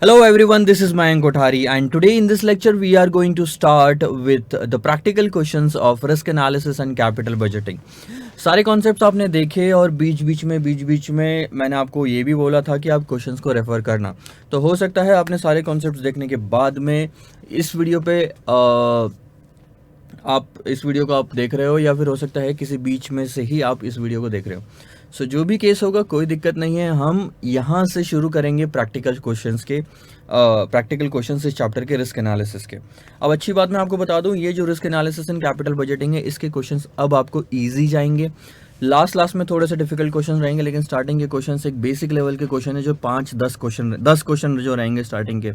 Hello everyone, this is Mayank Kothari and today in this lecture we are going to start with the practical questions of risk analysis and capital budgeting. सारे concepts आपने देखे और बीच बीच में मैंने आपको ये भी बोला था कि आप क्वेश्चंस को रेफर करना, तो हो सकता है आपने सारे कॉन्सेप्ट्स देखने के बाद में इस वीडियो पे आप इस वीडियो को आप देख रहे हो या फिर हो सकता है किसी बीच में से ही आप इस वीडियो को देख रहे हो। सो जो भी केस होगा कोई दिक्कत नहीं है, हम यहाँ से शुरू करेंगे प्रैक्टिकल क्वेश्चंस इस चैप्टर के रिस्क एनालिसिस के। अब अच्छी बात मैं आपको बता दूं, ये जो risk analysis and capital budgeting है इसके क्वेश्चंस अब आपको इजी जाएंगे। लास्ट में थोड़े से डिफिकल्ट क्वेश्चन रहेंगे, लेकिन स्टार्टिंग के क्वेश्चन एक बेसिक लेवल के क्वेश्चन है जो 5-10 क्वेश्चन जो रहेंगे स्टार्टिंग के,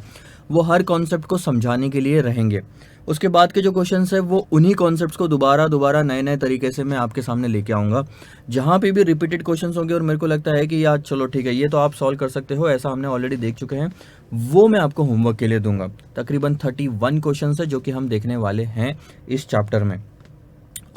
वो हर कॉन्सेप्ट को समझाने के लिए रहेंगे। उसके बाद के जो क्वेश्चंस है वो उन्हीं कॉन्सेप्ट्स को दोबारा नए तरीके से मैं आपके सामने लेके आऊँगा। जहाँ पे भी रिपीटेड क्वेश्चंस होंगे और मेरे को लगता है कि यार चलो ठीक है ये तो आप सॉल्व कर सकते हो, ऐसा हमने ऑलरेडी देख चुके हैं, वो मैं आपको होमवर्क के लिए दूंगा। तकरीबन 31 क्वेश्चंस है जो कि हम देखने वाले हैं इस चैप्टर में।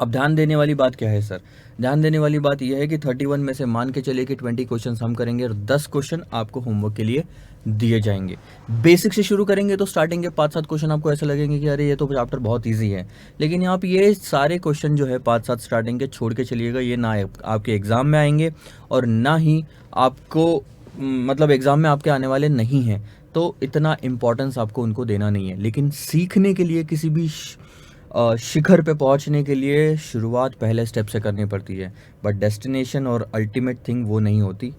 अब ध्यान देने वाली बात क्या है सर? ध्यान देने वाली बात यह है कि 31 में से मान के चलिए कि 20 क्वेश्चन हम करेंगे और 10 क्वेश्चन आपको होमवर्क के लिए दिए जाएंगे। बेसिक से शुरू करेंगे तो स्टार्टिंग के 5-7 क्वेश्चन आपको ऐसे लगेंगे कि अरे ये तो चैप्टर बहुत इजी है, लेकिन आप ये सारे क्वेश्चन जो है 5-7 स्टार्टिंग के छोड़ के चलिएगा। ये ना आपके एग्जाम में आएंगे और ना ही आपको मतलब एग्जाम में आपके आने वाले नहीं हैं, तो इतना इम्पोर्टेंस आपको उनको देना नहीं है। लेकिन सीखने के लिए, किसी भी शिखर पे पहुंचने के लिए शुरुआत पहले स्टेप से करनी पड़ती है, बट डेस्टिनेशन और अल्टीमेट थिंग वो नहीं होती,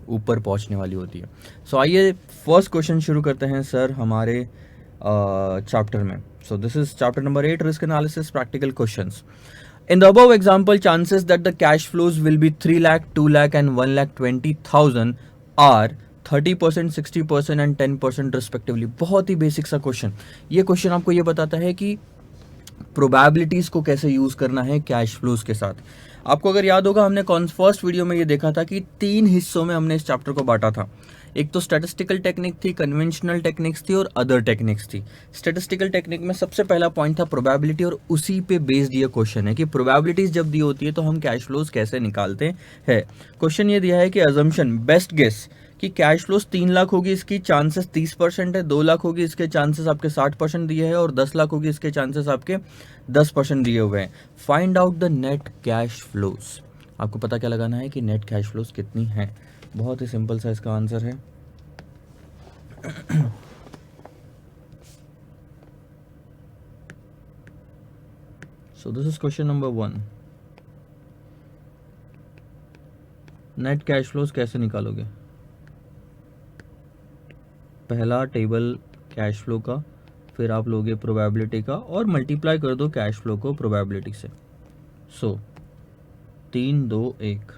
ऊपर पहुंचने वाली होती है। सो आइए फर्स्ट क्वेश्चन शुरू करते हैं सर हमारे चैप्टर में। सो this is chapter number 8, risk analysis practical questions. In the above example, chances that the cash flows will be 3 lakh, 2 lakh and 1,20,000 are 30%, 60% and 10% respectively। बहुत ही बेसिक सा क्वेश्चन। ये question आपको ये बताता है कि प्रोबेबिलिटीज को कैसे यूज करना है कैश फ्लोज के साथ। आपको अगर याद होगा, हमने फर्स्ट वीडियो में ये देखा था कि 3 हिस्सों में हमने इस चैप्टर को बांटा था। एक तो स्टैटिस्टिकल टेक्निक थी, कन्वेंशनल टेक्निक्स थी और अदर टेक्निक्स थी। स्टैटिस्टिकल टेक्निक में सबसे पहला पॉइंट था प्रोबेबिलिटी, और उसी पे बेस्ड ये क्वेश्चन है कि प्रोबेबिलिटीज जब दी होती है तो हम कैश फ्लोज कैसे निकालते हैं। क्वेश्चन ये दिया है कि अजम्पशन, बेस्ट गेस कि कैश फ्लोज 3 लाख होगी, इसकी चांसेस 30% है, 2 लाख होगी इसके चांसेस आपके 60% दिए हैं और 10 लाख होगी इसके चांसेस आपके 10% दिए हुए हैं। Find out the net cash flows. आपको पता क्या लगाना है कि नेट कैश फ्लोज कितनी हैं। बहुत ही सिंपल सा इसका आंसर है। So this is question number 1। Net cash flows कैसे निकालोगे? पहला टेबल कैश फ्लो का, फिर आप लोगे प्रोबेबिलिटी का और मल्टीप्लाई कर दो कैश फ्लो को प्रोबेबिलिटी से। सो 3, 2, 1।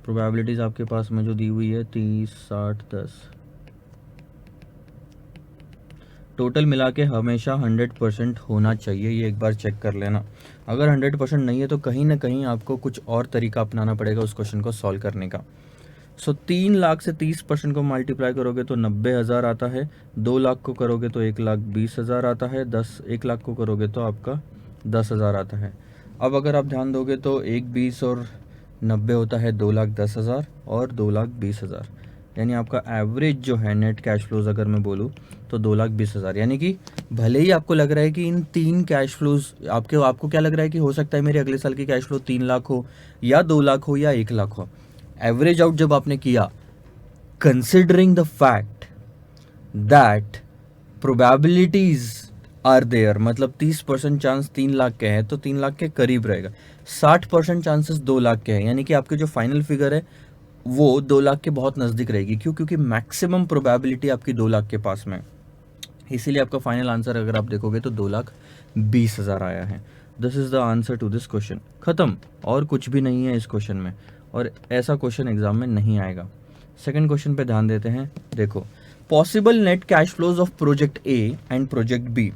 प्रोबेबिलिटीज आपके पास में जो दी हुई है 30, 60, 10, टोटल मिला के हमेशा 100% होना चाहिए। ये एक बार चेक कर लेना। अगर 100% नहीं है तो कहीं ना कहीं आपको कुछ और तरीका अपनाना पड़ेगा उस क्वेश्चन को सॉल्व करने का। सो 3 लाख से 30% को मल्टीप्लाई करोगे तो 90,000 आता है। 2 लाख को करोगे तो 1,20,000 आता है। 1 लाख को करोगे तो आपका 10,000 आता है। अब अगर आप ध्यान दोगे तो 1,20 और 90 होता है 2,10,000 और 2,20,000, यानी आपका एवरेज जो है नेट कैश फ्लोज अगर मैं बोलूँ तो 2,20,000। यानी कि भले ही आपको लग रहा है कि इन 3 कैश फ्लोज आपको क्या लग रहा है कि हो सकता है मेरे अगले साल की कैश फ्लो 3 लाख हो या 2 लाख हो या 1 लाख हो, एवरेज आउट जब आपने किया, considering the fact that probabilities are there, मतलब 30% चांस 3 लाख के हैं तो 3 लाख के करीब रहेगा। 60% चांसेस 2 लाख के हैं, यानी कि आपके जो फाइनल फिगर है वो 2 लाख के बहुत नज़दीक रहेगी। क्यों? क्योंकि मैक्सिमम प्रोबेबिलिटी आपकी 2 लाख के पास में, इसीलिए आपका फाइनल आंसर अगर आप देखोगे तो 2,20,000 आया है। This is the answer to this question. खत्म, और कुछ भी नहीं है इस क्वेश्चन में, और ऐसा क्वेश्चन एग्जाम में नहीं आएगा। सेकंड क्वेश्चन पे ध्यान देते हैं। देखो, possible net cash flows of project A and project B.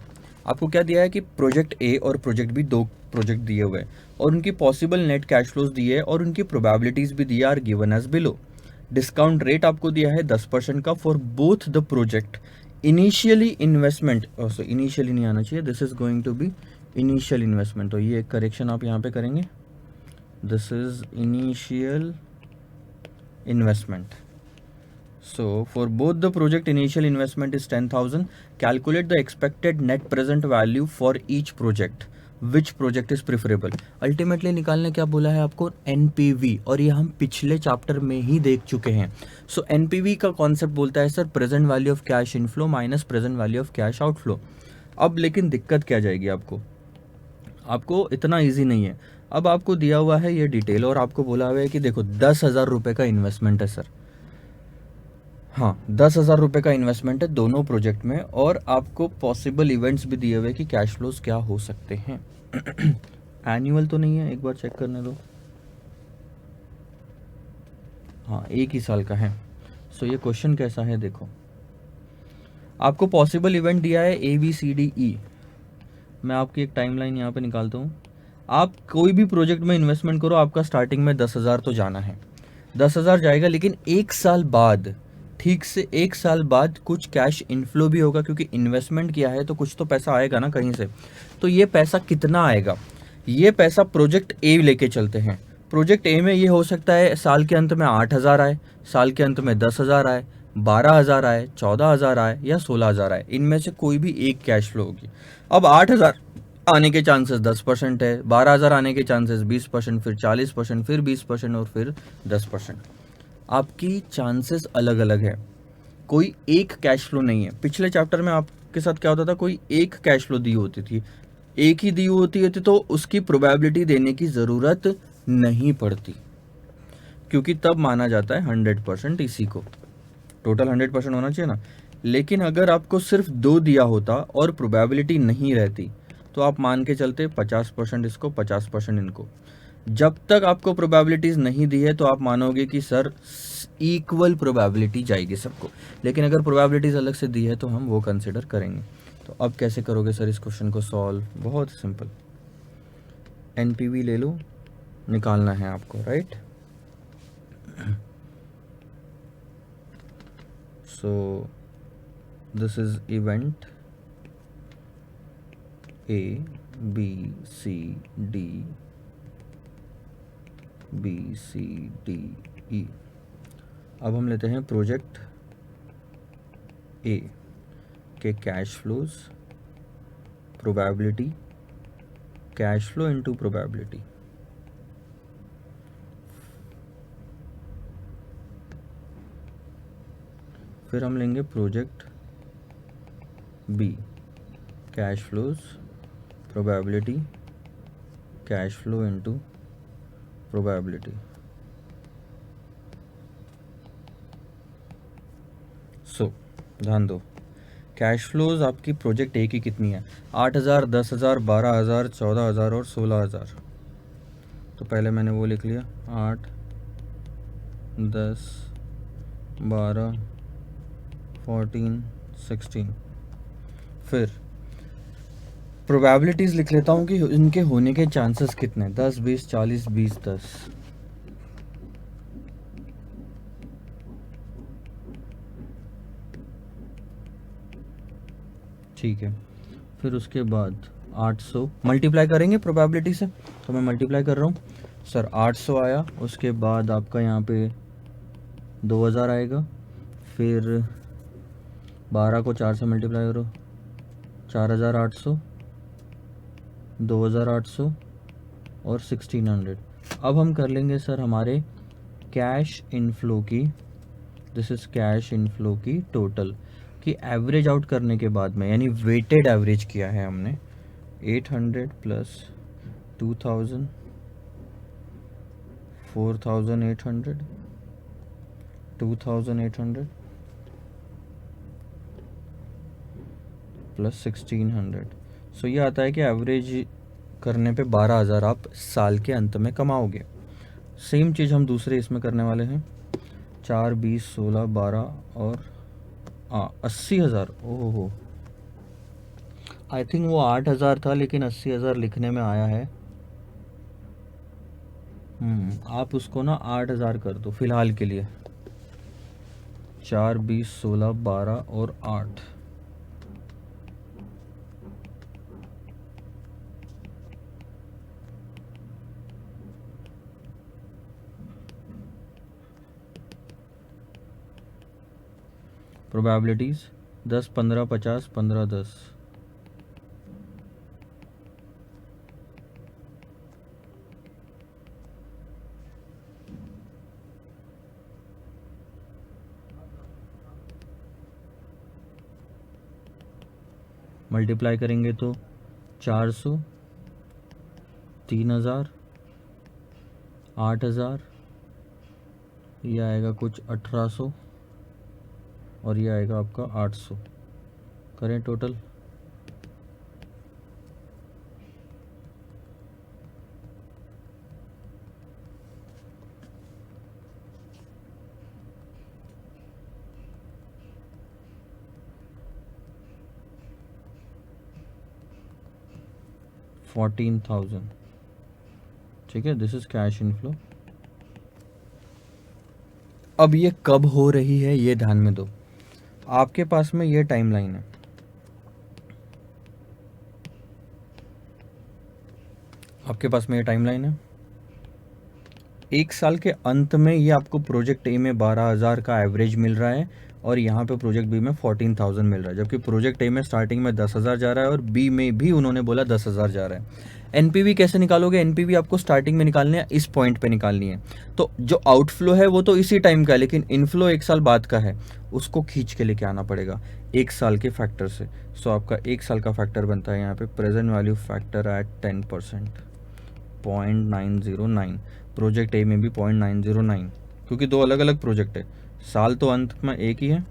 आपको क्या दिया है कि प्रोजेक्ट ए और प्रोजेक्ट बी, 2 प्रोजेक्ट दिए हुए हैं और उनकी पॉसिबल नेट कैश फ्लोज दिए है और उनकी प्रोबेबिलिटीज भी दिया are given as below. Discount rate आपको दिया है 10% का for both the project. Initially investment, initially नहीं आना चाहिए, this is going to be initial investment, तो ये एक करेक्शन आप यहाँ पे करेंगे। this is initial investment. So for both the project, initial investment is 10,000. Calculate the expected net present value for each project. Which project is preferable? Ultimately निकालने क्या बोला है आपको? NPV, और ये हम पिछले चैप्टर में ही देख चुके हैं. सो NPV का कॉन्सेप्ट बोलता है sir present value of cash inflow minus present value of cash outflow. अब लेकिन दिक्कत क्या जाएगी आपको इतना इजी नहीं है. अब आपको दिया हुआ है ये डिटेल और आपको बोला हुआ है कि देखो 10,000 रुपये का इन्वेस्टमेंट है सर. हाँ, 10,000 रुपये का इन्वेस्टमेंट है दोनों प्रोजेक्ट में, और आपको पॉसिबल इवेंट्स भी दिए हुए कि कैश फ्लोज क्या हो सकते हैं. एनुअल तो नहीं है, एक बार चेक करने दो. हाँ, एक ही साल का है. सो ये क्वेश्चन कैसा है देखो, आपको पॉसिबल इवेंट दिया है ABCDE. मैं आपकी एक टाइमलाइन यहाँ पे निकालता हूँ. आप कोई भी प्रोजेक्ट में इन्वेस्टमेंट करो, आपका स्टार्टिंग में 10,000 तो जाना है, 10,000 जाएगा, लेकिन एक साल बाद, ठीक से एक साल बाद कुछ कैश इनफ्लो भी होगा, क्योंकि इन्वेस्टमेंट किया है तो कुछ तो पैसा आएगा ना कहीं से. तो ये पैसा कितना आएगा? ये पैसा प्रोजेक्ट ए लेके चलते हैं. प्रोजेक्ट ए में ये हो सकता है साल के अंत में 8,000 आए, साल के अंत में 10,000 आए, 12,000 आए, 14,000 आए या 16,000 आए. इनमें से कोई भी एक कैश फ्लो होगी. अब 8,000 आने के चांसेस 10% है, 12,000 आने के चांसेस 20%, फिर 40%, फिर 20% और फिर 10%. आपकी चांसेस अलग अलग है. कोई एक कैश फ्लो नहीं है. पिछले चैप्टर में आपके साथ क्या होता था, कोई एक कैश फ्लो दी होती थी, एक ही दी होती थी, तो उसकी प्रोबेबिलिटी देने की ज़रूरत नहीं पड़ती, क्योंकि तब माना जाता है 100% इसी को. टोटल 100% होना चाहिए ना. लेकिन अगर आपको सिर्फ 2 दिया होता और प्रोबेबिलिटी नहीं रहती, तो आप मान के चलते 50% इसको, 50% इनको. जब तक आपको प्रोबेबिलिटीज़ नहीं दी है तो आप मानोगे कि सर इक्वल प्रोबेबिलिटी जाएगी सबको. लेकिन अगर प्रोबेबिलिटीज़ अलग से दी है तो हम वो कंसिडर करेंगे. तो अब कैसे करोगे सर इस क्वेश्चन को सॉल्व? बहुत सिंपल. NPV ले लो, निकालना है आपको, right. So this is event ABCDE. अब हम लेते हैं प्रोजेक्ट ए के cash flows, probability, cash flow into probability. फिर हम लेंगे project B, cash flows, probability, cash flow into probability. So ध्यान दो, कैश फ्लोज आपकी प्रोजेक्ट ए की कितनी है? 8,000, 10,000, 12,000, 14,000 और 16,000. तो पहले मैंने वो लिख लिया, 8, 10, 12, 14, 16. फिर प्रोबेबिलिटीज़ लिख लेता हूँ कि इनके होने के चांसेस कितने. 10, 20, 40, 20, 10. ठीक है. फिर उसके बाद 800 मल्टीप्लाई करेंगे प्रोबेबिलिटी से. तो मैं मल्टीप्लाई कर रहा हूँ सर. 800 आया, उसके बाद आपका यहाँ पे 2,000 आएगा, फिर 12 को 4 से मल्टीप्लाई करो, 4,800, 2,800 और 1,600. अब हम कर लेंगे सर हमारे कैश इनफ्लो की, दिस इज़ कैश इनफ्लो की टोटल की एवरेज आउट करने के बाद में, यानी वेटेड एवरेज किया है हमने. 800 प्लस 2,000, 4,800, 2,800 प्लस 1,600. सो ये आता है कि एवरेज करने पे 12,000 आप साल के अंत में कमाओगे. सेम चीज़ हम दूसरे इसमें करने वाले हैं. 4, 20, 16, 12 और 80,000. ओहो, आई थिंक वो 8,000 था, लेकिन 80,000 लिखने में आया है. आप उसको ना 8,000 कर दो फिलहाल के लिए. 4, 20, 16, 12 और 8. प्रोबेबिलिटीज़ 10, 15, 50, 15, 10। मल्टीप्लाई करेंगे तो 400, 3000, 8000, ये आएगा कुछ 1800 और ये आएगा आपका 800। करें टोटल। $14,000। ठीक है, दिस इज कैश इनफ्लो। अब ये कब हो रही है ये ध्यान में दो। आपके पास में ये टाइमलाइन है, आपके पास में ये टाइमलाइन है। एक साल के अंत में ये आपको प्रोजेक्ट ए में 12,000 का एवरेज मिल रहा है और यहाँ पे प्रोजेक्ट बी में 14,000 मिल रहा है, जबकि प्रोजेक्ट ए में स्टार्टिंग में 10,000 जा रहा है और बी में भी उन्होंने बोला 10,000 जा रहा है। एनपीवी कैसे निकालोगे? एनपीवी आपको स्टार्टिंग में निकालनी है, इस पॉइंट पे निकालनी है। तो जो आउटफ्लो है वो तो इसी टाइम का है, लेकिन इनफ्लो एक साल बाद का है, उसको खींच के लेके आना पड़ेगा एक साल के फैक्टर से। सो आपका एक साल का फैक्टर बनता है यहाँ पे present value factor at 10%, 0.909। Project A में भी 0.909, क्योंकि दो अलग अलग प्रोजेक्ट है, साल तो अंत में एक ही है।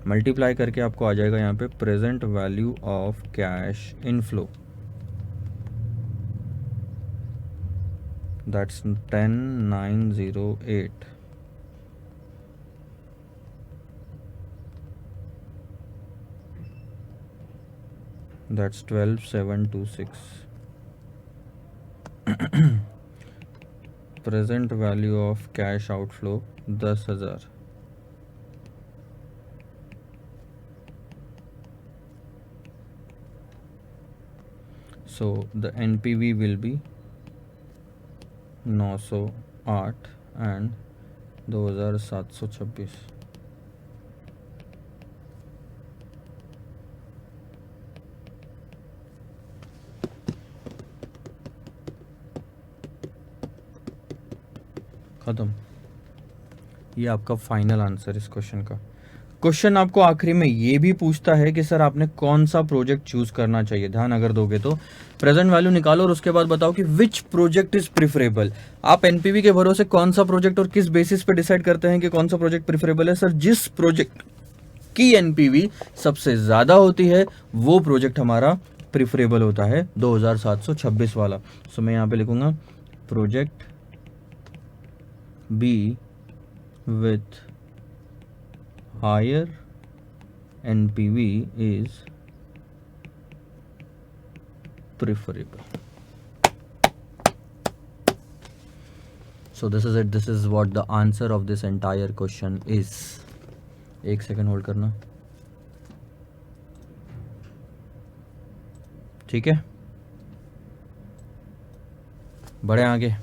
मल्टीप्लाई करके आपको आ जाएगा यहाँ पे present value of cash inflow, that's 10,908। That's 12,726। Present value of cash outflow 10,000। So the NPV will be 908 and 2,726। खत्म। ये आपका फाइनल आंसर इस क्वेश्चन का। क्वेश्चन आपको आखिरी में ये भी पूछता है कि सर आपने कौन सा प्रोजेक्ट चूज करना चाहिए। ध्यान अगर दोगे तो प्रेजेंट वैल्यू निकालो और उसके बाद बताओ कि विच प्रोजेक्ट इज प्रिफरेबल। आप एनपीवी के भरोसे कौन सा प्रोजेक्ट और किस बेसिस पे डिसाइड करते हैं कि कौन सा प्रोजेक्ट प्रिफरेबल है? सर जिस प्रोजेक्ट की एनपीवी सबसे ज्यादा होती है वो प्रोजेक्ट हमारा प्रिफरेबल होता है, 2,726 वाला। सो मैं यहाँ पे लिखूंगा project B with higher NPV is preferable. So this is it. This is what the answer of this entire question is. एक सेकेंड होल्ड करना, ठीक है, बढ़े आगे।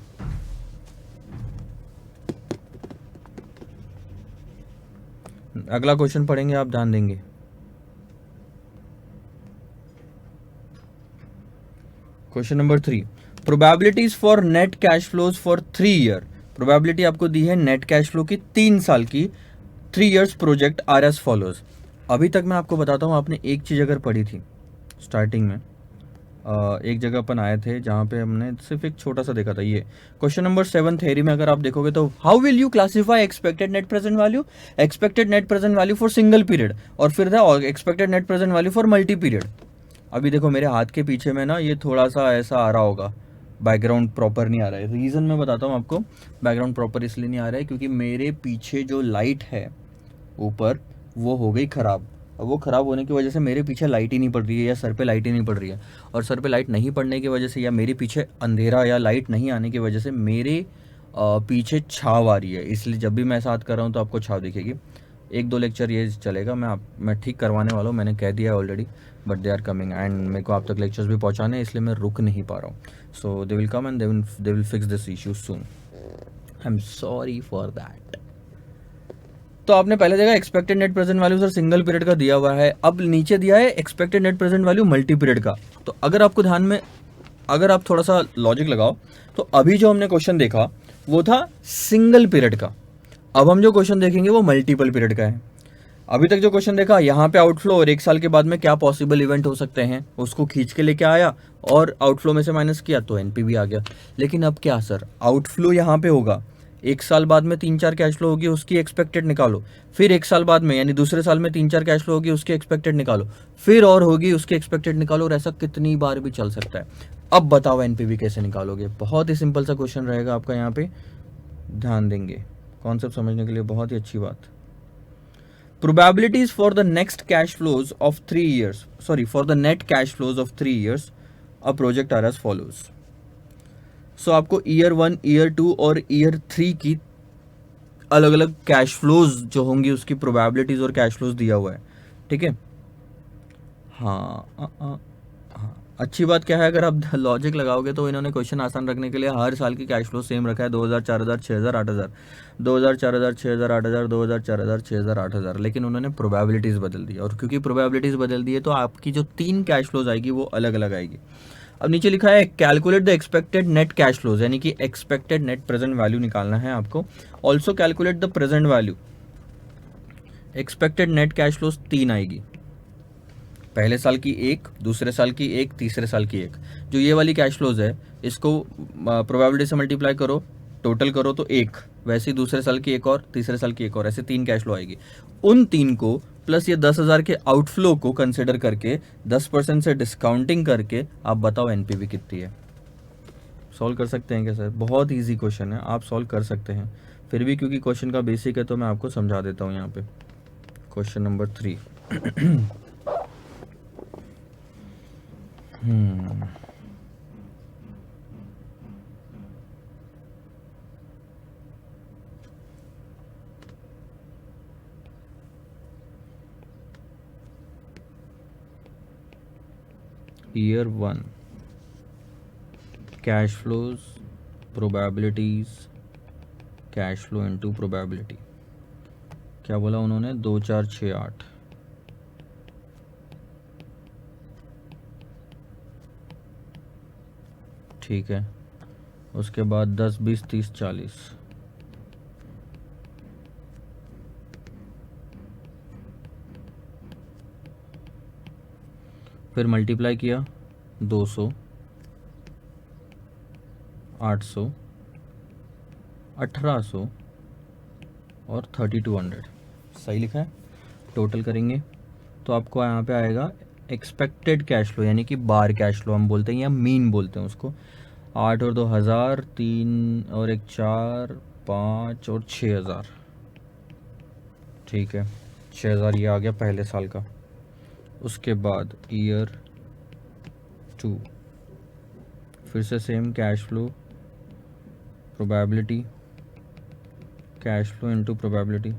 अगला क्वेश्चन पढ़ेंगे, आप ध्यान देंगे। Question number 3, probabilities for net cash flows for 3 year. Probability आपको दी है नेट कैश फ्लो की 3 साल की, 3 years project R S follows. अभी तक मैं आपको बताता हूँ, आपने एक चीज अगर पढ़ी थी स्टार्टिंग में, एक जगह अपन आए थे जहाँ पे हमने सिर्फ एक छोटा सा देखा था। ये क्वेश्चन नंबर 7 थ्योरी में अगर आप देखोगे तो how will you classify expected net present value, expected net present value for single period, और फिर था expected net present value for multi period. अभी देखो मेरे हाथ के पीछे में ना ये थोड़ा सा ऐसा आ रहा होगा, बैकग्राउंड प्रॉपर नहीं आ रहा है। रीज़न मैं बताता हूँ आपको, बैकग्राउंड प्रॉपर इसलिए नहीं आ रहा है क्योंकि मेरे पीछे जो लाइट है ऊपर वो हो गई ख़राब। अब वो ख़राब होने की वजह से मेरे पीछे लाइट ही नहीं पड़ रही है, या सर पे लाइट ही नहीं पड़ रही है, और सर पे लाइट नहीं पड़ने की वजह से या मेरे पीछे अंधेरा या लाइट नहीं आने की वजह से मेरे पीछे छाव आ रही है। इसलिए जब भी मैं ऐसा कर रहा हूँ तो आपको छाव दिखेगी। 1-2 लेक्चर ये चलेगा, मैं ठीक करवाने वाला हूँ, मैंने कह दिया है already, but they are coming and मेरे को आप तक लेक्चर्स भी पहुँचाने हैं, इसलिए मैं रुक नहीं पा रहा हूँ। So they will come and they will fix this issue soon. I am sorry for that. तो आपने पहले देखा expected net present value sir single period का दिया हुआ है, अब नीचे दिया है expected net present value multi period का। तो अगर आपको ध्यान में, अगर आप थोड़ा सा लॉजिक लगाओ, तो अभी जो हमने क्वेश्चन देखा वो था सिंगल पीरियड का, अब हम जो क्वेश्चन देखेंगे वो मल्टीपल पीरियड का है। अभी तक जो क्वेश्चन देखा यहाँ पे आउटफ्लो और 1 साल के बाद में क्या पॉसिबल इवेंट हो सकते हैं, उसको खींच के लेके आया और आउटफ्लो में से माइनस किया तो एनपीवी आ गया। लेकिन अब क्या सर, आउटफ्लो यहाँ पे होगा, 1 साल बाद में 3-4 कैश फ्लो होगी, उसकी एक्सपेक्टेड निकालो, फिर 1 साल बाद में यानी दूसरे साल में 3-4 कैश फ्लो होगी, उसकी एक्सपेक्टेड निकालो, फिर और होगी उसकी एक्सपेक्टेड निकालो, और ऐसा कितनी बार भी चल सकता है। अब बताओ एनपीवी कैसे निकालोगे? बहुत ही सिंपल सा क्वेश्चन रहेगा आपका, यहाँ पे ध्यान देंगे कॉन्सेप्ट समझने के लिए, बहुत ही अच्छी बात। Probabilities for the next cash flows of 3 years, sorry, for the net cash flows of 3 years, a project are as follows. So आपको ईयर 1, ईयर 2 और ईयर 3 की अलग अलग कैश फ्लोज जो होंगी उसकी प्रोबेबिलिटीज और कैश फ्लोज दिया हुआ है, ठीक है। हाँ हाँ, अच्छी बात क्या है, अगर आप लॉजिक लगाओगे तो इन्होंने क्वेश्चन आसान रखने के लिए हर साल की कैश फ्लो सेम रखा है, 2000, 4000, 6000, 8000, 2000, 4000, 6000, 8000, 2000, 4000, 6000, 8000, लेकिन उन्होंने प्रोबेबिलिटीज़ बदल दी, और क्योंकि प्रोबेबिलिटीज़ बदल दी है तो आपकी जो 3 कैश फ्लोज आएगी वो अलग अलग आएगी। अब नीचे लिखा है calculate the expected net cash flows, यानी कि एक्सपेक्टेड नेट प्रेजेंट वैल्यू निकालना है आपको। Also calculate the present value, expected net cash flows 3 आएगी, पहले साल की 1, दूसरे साल की 1, तीसरे साल की 1। जो ये वाली कैश फ्लोज है इसको प्रोबेबिलिटी से मल्टीप्लाई करो, टोटल करो तो 1, वैसे ही दूसरे साल की 1 और तीसरे साल की 1 और, ऐसे 3 कैश फ्लो आएगी। उन 3 को प्लस ये 10,000 के आउटफ्लो को कंसिडर करके 10% से डिस्काउंटिंग करके आप बताओ एनपीवी कितनी है। सॉल्व कर सकते हैं क्या सर? बहुत ईजी क्वेश्चन है, आप सॉल्व कर सकते हैं। फिर भी क्योंकि क्वेश्चन का बेसिक है तो मैं आपको समझा देता हूँ यहाँ पे। Question number 3 year 1 cash flows probabilities, cash flow into probability. क्या बोला उन्होंने? 2, 4, 6, 8। ठीक है, उसके बाद 10, 20, 30, 40। फिर मल्टीप्लाई किया 200, 800, 1800 और 3200। सही लिखा है। टोटल करेंगे तो आपको यहाँ पे आएगा एक्सपेक्टेड कैश फ्लो, यानी कि बार कैश फ्लो हम बोलते हैं या मीन बोलते हैं उसको। 8 और 2 हज़ार, 3 और 1 4, 5 और 6,000। ठीक है, 6,000 ये आ गया पहले साल का। उसके बाद ईयर 2 फिर से same cash flow probability, cash flow into probability.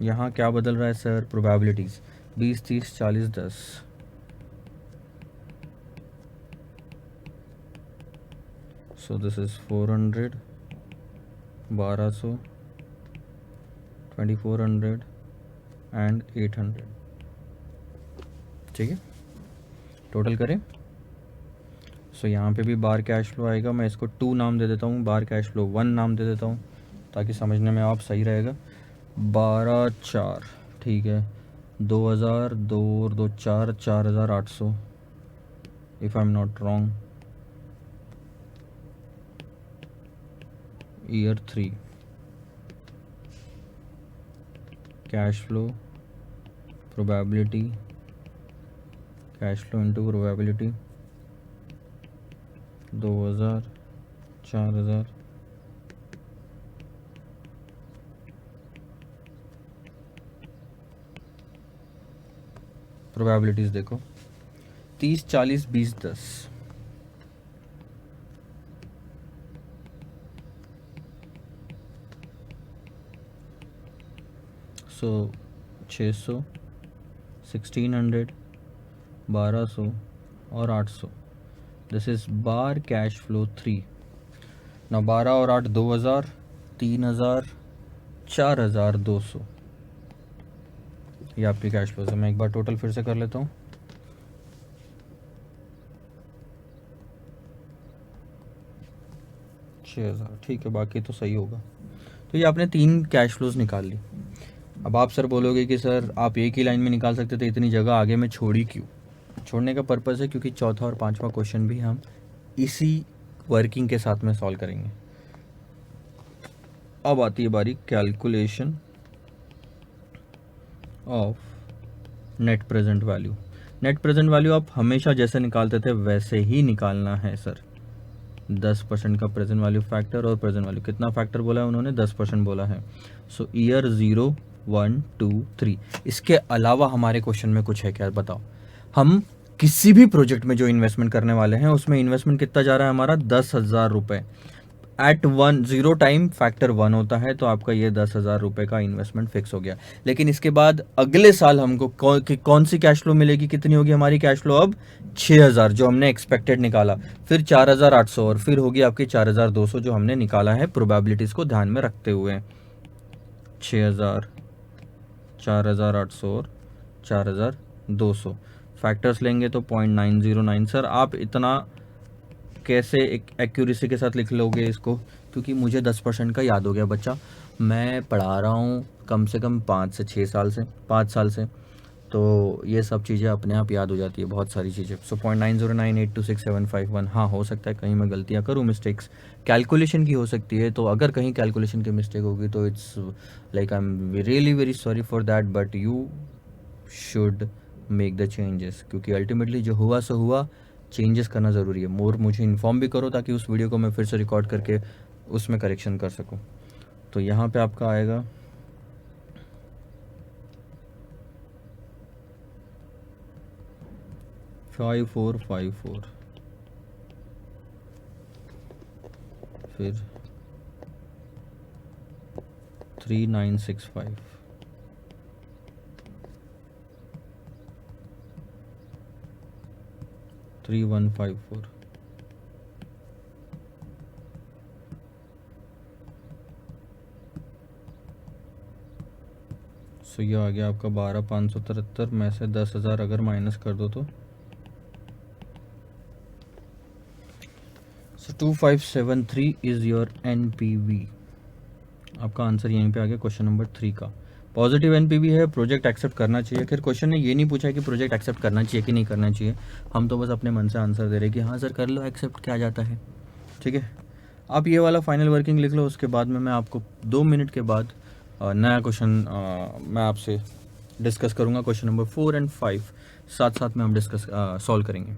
यहाँ क्या बदल रहा है sir? Probabilities 20, 30, 40, 10। So this is 400, 1200, 2400 and 800। ठीक है, टोटल करें। सो यहाँ पे भी बार कैश फ्लो आएगा, मैं इसको 2 नाम दे देता हूँ, बार कैश फ्लो 1 नाम दे देता हूँ ताकि समझने में आप सही रहेगा। 12, 4, ठीक है, 2000, 2 और 2 4, 4800 if I am not wrong. Year 3 cash flow probability, cash flow into probability. 2000, 4000, probabilities देखो 30, 40, 20, 10। सो 600, 1600, 1200 और 800. This is bar cash flow 3. ना 12 और 8 2000, 3000, 4200. ये आपकी कैश फ्लोज है. मैं एक बार टोटल फिर से कर लेता हूँ. 6000. ठीक है, बाकी तो सही होगा. तो ये आपने 3 कैश फ्लोज निकाल ली. अब आप सर बोलोगे कि सर आप एक ही लाइन में निकाल सकते थे, इतनी जगह आगे में छोड़ी क्यों? छोड़ने का पर्पज़ है क्योंकि चौथा और पांचवा क्वेश्चन भी हम इसी वर्किंग के साथ में सॉल्व करेंगे. अब आती है बारी calculation of net present value. Net present value आप हमेशा जैसे निकालते थे वैसे ही निकालना है सर. 10% का प्रेजेंट वैल्यू फैक्टर और प्रेजेंट वैल्यू कितना फैक्टर बोला है उन्होंने? 10% बोला है. सो ईयर 0, 1, 2, 3. इसके अलावा हमारे क्वेश्चन में कुछ है क्या बताओ? हम किसी भी प्रोजेक्ट में जो इन्वेस्टमेंट करने वाले हैं उसमें इन्वेस्टमेंट कितना जा रहा है हमारा? 10,000 रुपये. एट 1 0 टाइम फैक्टर 1 होता है तो आपका ये 10,000 रुपये का इन्वेस्टमेंट फिक्स हो गया. लेकिन इसके बाद अगले साल हमको कौन सी कैश फ्लो मिलेगी? कितनी होगी हमारी कैश फ्लो अब? 6,000 जो हमने एक्सपेक्टेड निकाला. फिर 4,800 और फिर होगी आपकी 4,200 जो हमने निकाला है प्रोबेबिलिटीज़ को ध्यान में रखते हुए. 6,000, 4,800 और 4,200 फैक्टर्स लेंगे तो 0.909. सर आप इतना कैसे एक एक्यूरेसी के साथ लिख लोगे इसको? क्योंकि मुझे 10% का याद हो गया बच्चा. मैं पढ़ा रहा हूँ कम से कम 5 साल से. तो ये सब चीज़ें अपने आप याद हो जाती है, बहुत सारी चीज़ें. सो 0.909826751. हाँ, हो सकता है कहीं मैं गलतियाँ करूँ, मिस्टेक्स कैलकुलेशन की हो सकती है. तो अगर कहीं कैलकुलेशन की मिस्टेक होगी तो it's like I am really very sorry for that, but you should make the changes. क्योंकि अल्टीमेटली जो हुआ सो हुआ, चेंजेस करना ज़रूरी है. मोर मुझे इन्फॉर्म भी करो ताकि उस वीडियो को मैं फिर से रिकॉर्ड करके उसमें करेक्शन कर सकूं. तो यहाँ पे आपका आएगा 5454, फिर 3965, 3154. सो ये आ गया आपका 12,573 में से 10,000 अगर माइनस कर दो तो 2573 इज़ योर NPV. आपका आंसर यहीं पे आ गया क्वेश्चन नंबर 3 का. पॉजिटिव NPV है. प्रोजेक्ट एक्सेप्ट करना चाहिए. खैर क्वेश्चन ने ये नहीं पूछा कि प्रोजेक्ट एक्सेप्ट करना चाहिए कि नहीं करना चाहिए. हम तो बस अपने मन से आंसर दे रहे कि हाँ सर कर लो एक्सेप्ट, क्या जाता है. ठीक है, आप ये वाला फाइनल वर्किंग लिख लो. उसके बाद में मैं आपको 2 मिनट के बाद नया क्वेश्चन मैं आपसे डिस्कस करूँगा. क्वेश्चन नंबर 4 एंड 5 साथ साथ में हम डिस्कस सॉल्व करेंगे.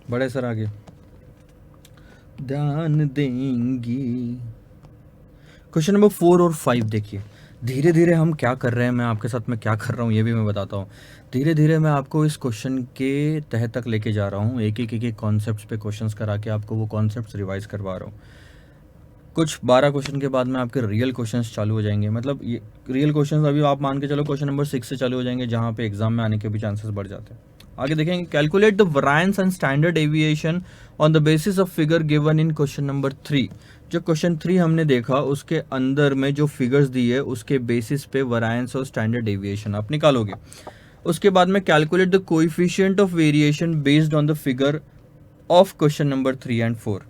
बड़े सर आगे ध्यान देंगी। क्वेश्चन नंबर 4 और 5 देखिए, धीरे धीरे हम क्या कर रहे हैं, मैं आपके साथ में क्या कर रहा हूँ ये भी मैं बताता हूँ। धीरे धीरे मैं आपको इस क्वेश्चन के तह तक लेके जा रहा हूँ, एक एक कॉन्सेप्ट्स पे क्वेश्चंस करा के आपको वो कॉन्सेप्ट्स रिवाइज करवा रहा हूँ। कुछ 12 क्वेश्चन के बाद में आपके रियल क्वेश्चंस चालू हो जाएंगे, मतलब ये रियल क्वेश्चंस अभी आप मान के चलो क्वेश्चन नंबर 6 से चालू हो जाएंगे, जहाँ पे एग्जाम में आने के भी चांसेस बढ़ जाते हैं। आगे देखेंगे, calculate the variance and standard deviation on the basis of figure given in question number 3। जो क्वेश्चन 3 हमने देखा उसके अंदर में जो फिगर्स दी है उसके बेसिस पे वैरिएंस और स्टैंडर्ड डेविएशन आप निकालोगे। उसके बाद में calculate the coefficient of variation based on the figure of question number 3 and 4।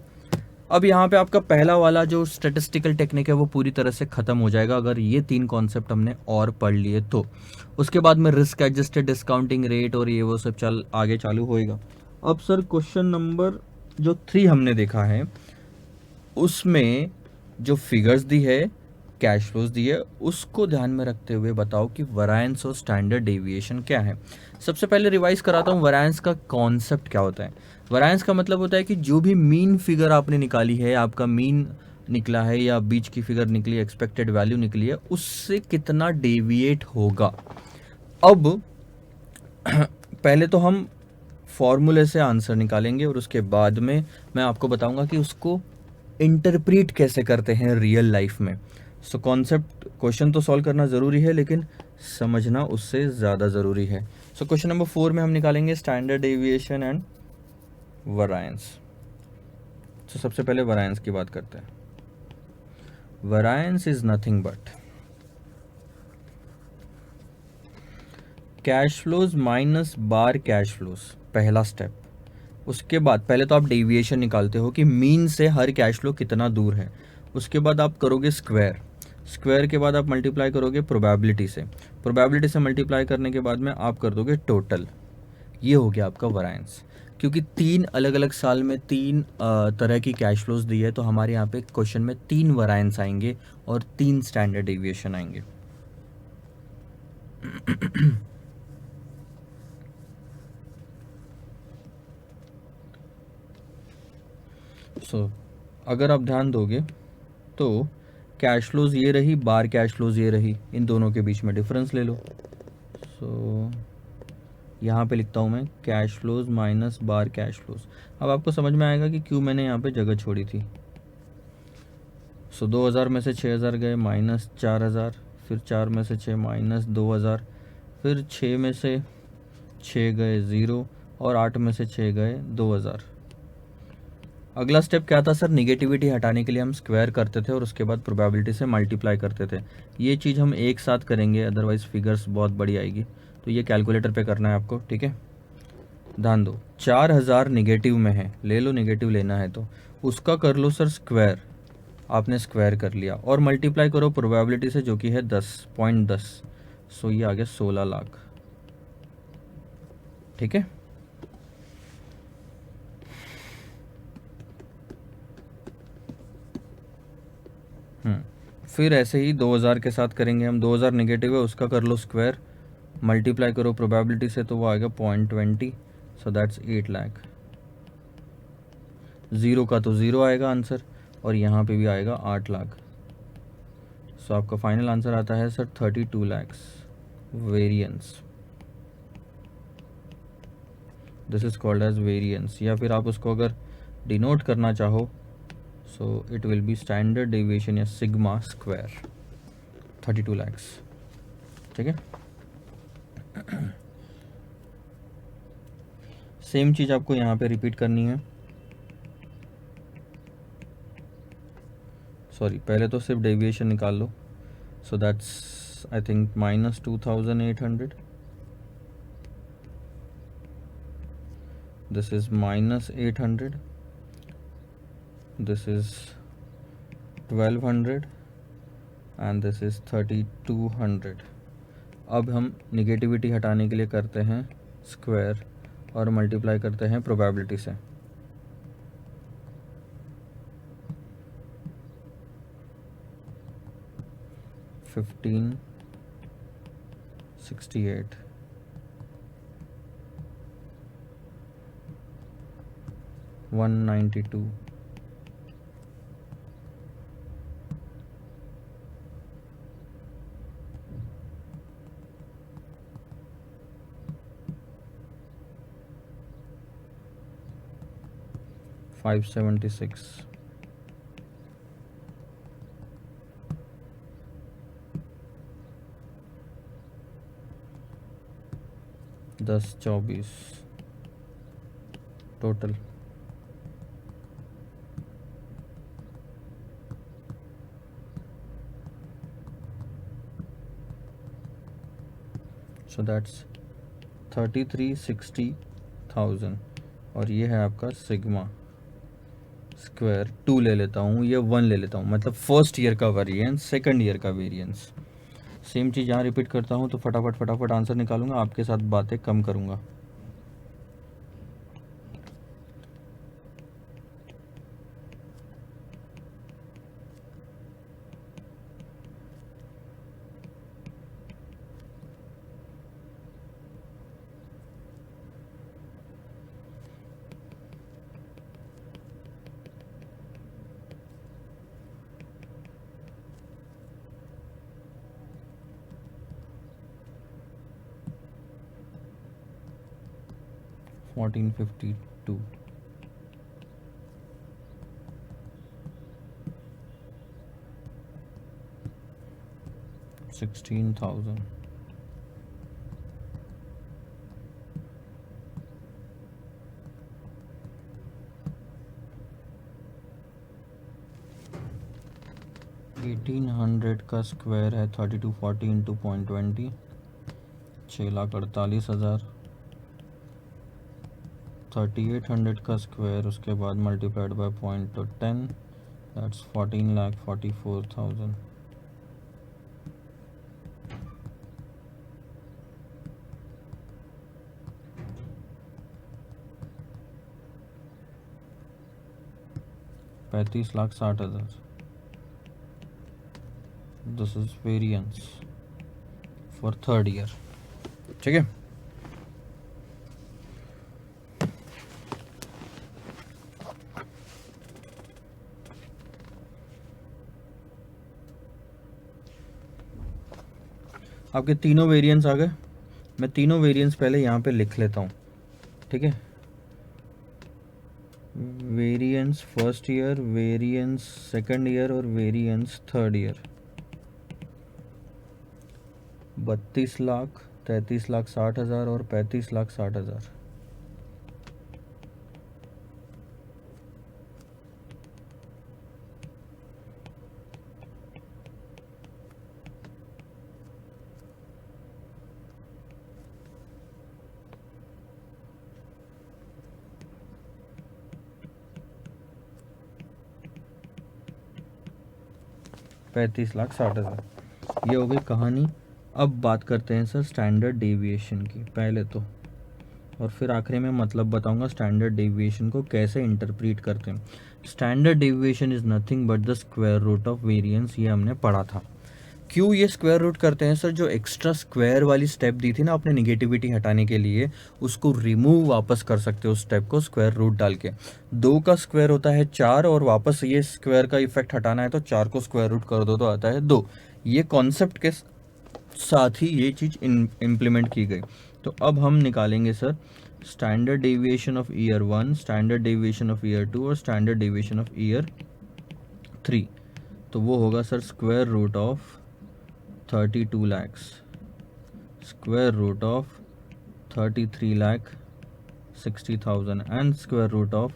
अब यहाँ पे आपका पहला वाला जो स्टैटिस्टिकल टेक्निक है वो पूरी तरह से खत्म हो जाएगा अगर ये 3 कॉन्सेप्ट हमने और पढ़ लिए तो। उसके बाद में रिस्क एडजस्टेड डिस्काउंटिंग रेट और ये वो सब चल आगे चालू होएगा। अब सर क्वेश्चन नंबर जो 3 हमने देखा है उसमें जो फिगर्स दी है, कैश फ्लोज दी है, उसको ध्यान में रखते हुए बताओ कि वैरिएंस और स्टैंडर्ड डेविएशन क्या है। सबसे पहले रिवाइज कराता हूँ वैरिएंस का कॉन्सेप्ट क्या होता है। वैरिएंस का मतलब होता है कि जो भी मीन फिगर आपने निकाली है, आपका मीन निकला है या बीच की फिगर निकली है, एक्सपेक्टेड वैल्यू निकली है, उससे कितना डेविएट होगा। अब पहले तो हम फॉर्मूले से आंसर निकालेंगे और उसके बाद में मैं आपको बताऊंगा कि उसको इंटरप्रीट कैसे करते हैं रियल लाइफ में। सो कॉन्सेप्ट क्वेश्चन तो सॉल्व करना ज़रूरी है लेकिन समझना उससे ज़्यादा ज़रूरी है। सो क्वेश्चन नंबर 4 में हम निकालेंगे स्टैंडर्ड डेविएशन एंड वैरिएंस। तो सबसे पहले वैरिएंस की बात करते हैं। Variance is nothing but cash flows minus bar cash flows, पहला स्टेप। उसके बाद पहले तो आप डेविएशन निकालते हो कि मीन से हर कैश फ्लो कितना दूर है। उसके बाद आप करोगे स्क्वायर, स्क्वायर के बाद आप मल्टीप्लाई करोगे प्रोबेबिलिटी से, प्रोबेबिलिटी से मल्टीप्लाई करने के बाद में आप कर दोगे टोटल। ये हो गया आपका वैरिएंस। क्योंकि 3 अलग अलग साल में 3 तरह की कैश फ्लोज दी है तो हमारे यहाँ पे क्वेश्चन में 3 वैरिएंस आएंगे और 3 स्टैंडर्ड डेविएशन आएंगे। सो अगर आप ध्यान दोगे तो कैश फ्लोज ये रही, बार कैश फ्लोज ये रही, इन दोनों के बीच में डिफरेंस ले लो। सो यहाँ पे लिखता हूँ मैं कैश फ्लोज माइनस बार कैश फ्लोज। अब आपको समझ में आएगा कि क्यों मैंने यहाँ पे जगह छोड़ी थी। सो 2000 में से 6000 गए माइनस 4000, फिर 4 में से 6 माइनस 2000, फिर 6 में से 6 गए 0 और 8 में से 6 गए 2000। अगला स्टेप क्या था सर, निगेटिविटी हटाने के लिए हम स्क्वायर करते थे और उसके बाद प्रोबेबिलिटी से मल्टीप्लाई करते थे। ये चीज़ हम एक साथ करेंगे अदरवाइज़ फिगर्स बहुत बड़ी आएगी, तो ये कैलकुलेटर पे करना है आपको, ठीक है। ध्यान दो 4000 निगेटिव में है, ले लो निगेटिव लेना है तो उसका कर लो सर स्क्वायर। आपने स्क्वायर कर लिया और मल्टीप्लाई करो प्रोबेबिलिटी से जो कि है 10.10। सो ये आ गया 16 लाख, ठीक है। फिर ऐसे ही 2000 के साथ करेंगे हम, 2000 निगेटिव है उसका कर लो स्क्वायर, मल्टीप्लाई करो प्रोबेबिलिटी से तो वो आएगा 0.20, सो दैट्स 8 लाख। ज़ीरो का तो ज़ीरो आएगा आंसर और यहाँ पे भी आएगा 8 लाख। सो आपका फाइनल आंसर आता है sir 32 lakhs variance. This is called as variance, या फिर आप उसको अगर डिनोट करना चाहो so it will be standard deviation या सिग्मा स्क्वायर, 32 लैक्स, ठीक है। सेम चीज़ आपको यहाँ पे रिपीट करनी है। सॉरी पहले तो सिर्फ डेविएशन निकाल लो। So that's I think minus 2800, this is minus 800, this is 1200 and this is 3200। अब हम निगेटिविटी हटाने के लिए करते हैं स्क्वायर और मल्टीप्लाई करते हैं प्रोबेबिलिटी से। $1568, 192, 576, 1024 टोटल। सो दैट्स 3360,000 और ये है आपका सिग्मा स्क्वायर 2 ले लेता हूँ, ये 1 ले लेता हूँ, मतलब फर्स्ट ईयर का वेरिएंस, सेकंड ईयर का वेरिएंस। सेम चीज़ यहाँ रिपीट करता हूँ तो फटाफट आंसर निकालूंगा, आपके साथ बातें कम करूँगा। $1452, 16,000, 1800 का स्क्वायर है 3240 इंटू 0.20, 6,48,000। 3800 का स्क्वायर उसके बाद multiplied by 0.10, that's 14,44,000। $35,60,000। This is variance for third year. ठीक है, आपके तीनों वेरिएंस आ गए। मैं तीनों वेरिएंस पहले यहाँ पे लिख लेता हूँ। ठीक है, variance first year, variance second year और वेरिएंस थर्ड ईयर। 32,00,000, 33,60,000 और 35,60,000। $35,60,000 ये हो गई कहानी। अब बात करते हैं सर स्टैंडर्ड डेविएशन की पहले तो, और फिर आखिरी में मतलब बताऊंगा स्टैंडर्ड डेविएशन को कैसे इंटरप्रीट करते हैं। Standard deviation is nothing but the square root of variance, ये हमने पढ़ा था। क्यों ये स्क्वायर रूट करते हैं सर? जो एक्स्ट्रा स्क्वायर वाली स्टेप दी थी ना आपने निगेटिविटी हटाने के लिए, उसको रिमूव वापस कर सकते हो उस स्टेप को स्क्वायर रूट डाल के। 2 का स्क्वायर होता है 4 और वापस ये स्क्वायर का इफेक्ट हटाना है तो 4 को स्क्वायर रूट कर दो तो आता है 2। ये कॉन्सेप्ट के साथ ही ये चीज़ इम्प्लीमेंट की गई। तो अब हम निकालेंगे sir standard deviation of year 1, standard deviation of year 2 और स्टैंडर्ड डेविएशन ऑफ ईयर 3। तो वो होगा sir square root of 32 lakhs, square root of 33,60,000 and square root of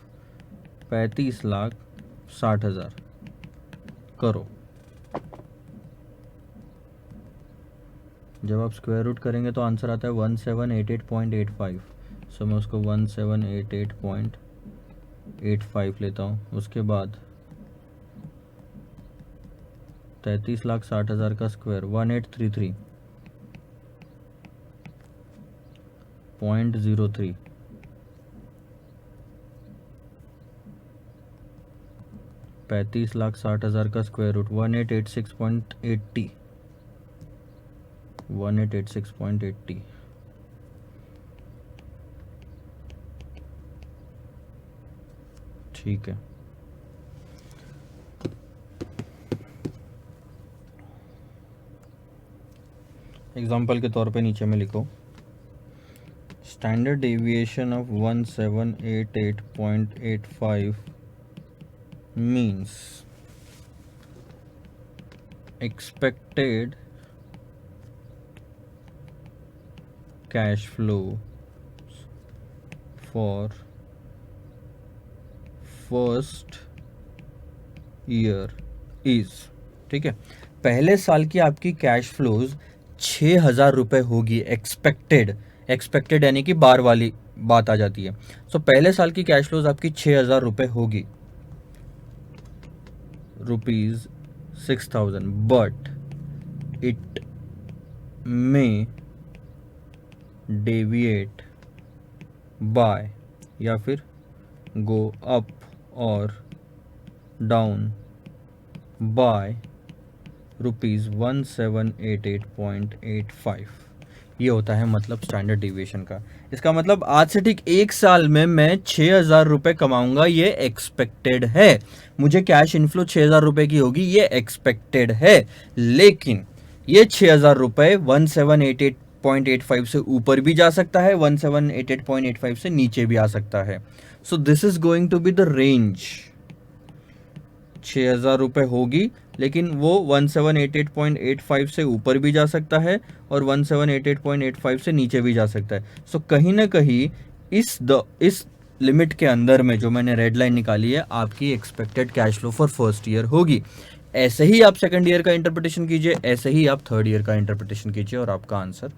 35,60,000 करो। जब आप स्क्वायर रूट करेंगे तो आंसर आता है 1788.85। सो मैं उसको 1788.85 लेता हूँ। उसके बाद 33,60,000 का स्क्वायर 1833.03, 35,60,000 का स्क्वायर रूट 1886.80, 1886.80। ठीक है, एग्जाम्पल के तौर पे नीचे में लिखो standard deviation of 1788.85 means expected cash flow for first year is, ठीक है, पहले साल की आपकी कैश फ्लोज 6,000 रुपये होगी। एक्सपेक्टेड यानी कि बार वाली बात आ जाती है। सो पहले साल की कैश फ्लोज आपकी 6,000 रुपये होगी, ₹6,000, बट इट में डेविएट बाय या फिर गो अप और डाउन बाय ₹1788.85। ये होता है मतलब स्टैंडर्ड डेविएशन का। इसका मतलब आज से ठीक 1 साल में मैं 6,000 रुपये कमाऊंगा, ये एक्सपेक्टेड है। मुझे कैश इनफ्लो 6,000 रुपये की होगी, ये एक्सपेक्टेड है। लेकिन ये 6,000 रुपये 1788.85 से ऊपर भी जा सकता है, 1788.85 से नीचे भी आ सकता है। So this is going to be the range. 6,000 रुपये होगी, लेकिन वो 1788.85 से ऊपर भी जा सकता है और 1788.85 से नीचे भी जा सकता है। सो कहीं ना कहीं इस लिमिट के अंदर में जो मैंने रेड लाइन निकाली है, आपकी expected cash flow for first year होगी। ऐसे ही आप सेकंड ईयर का इंटरप्रिटेशन कीजिए, ऐसे ही आप थर्ड ईयर का इंटरप्रिटेशन कीजिए, और आपका आंसर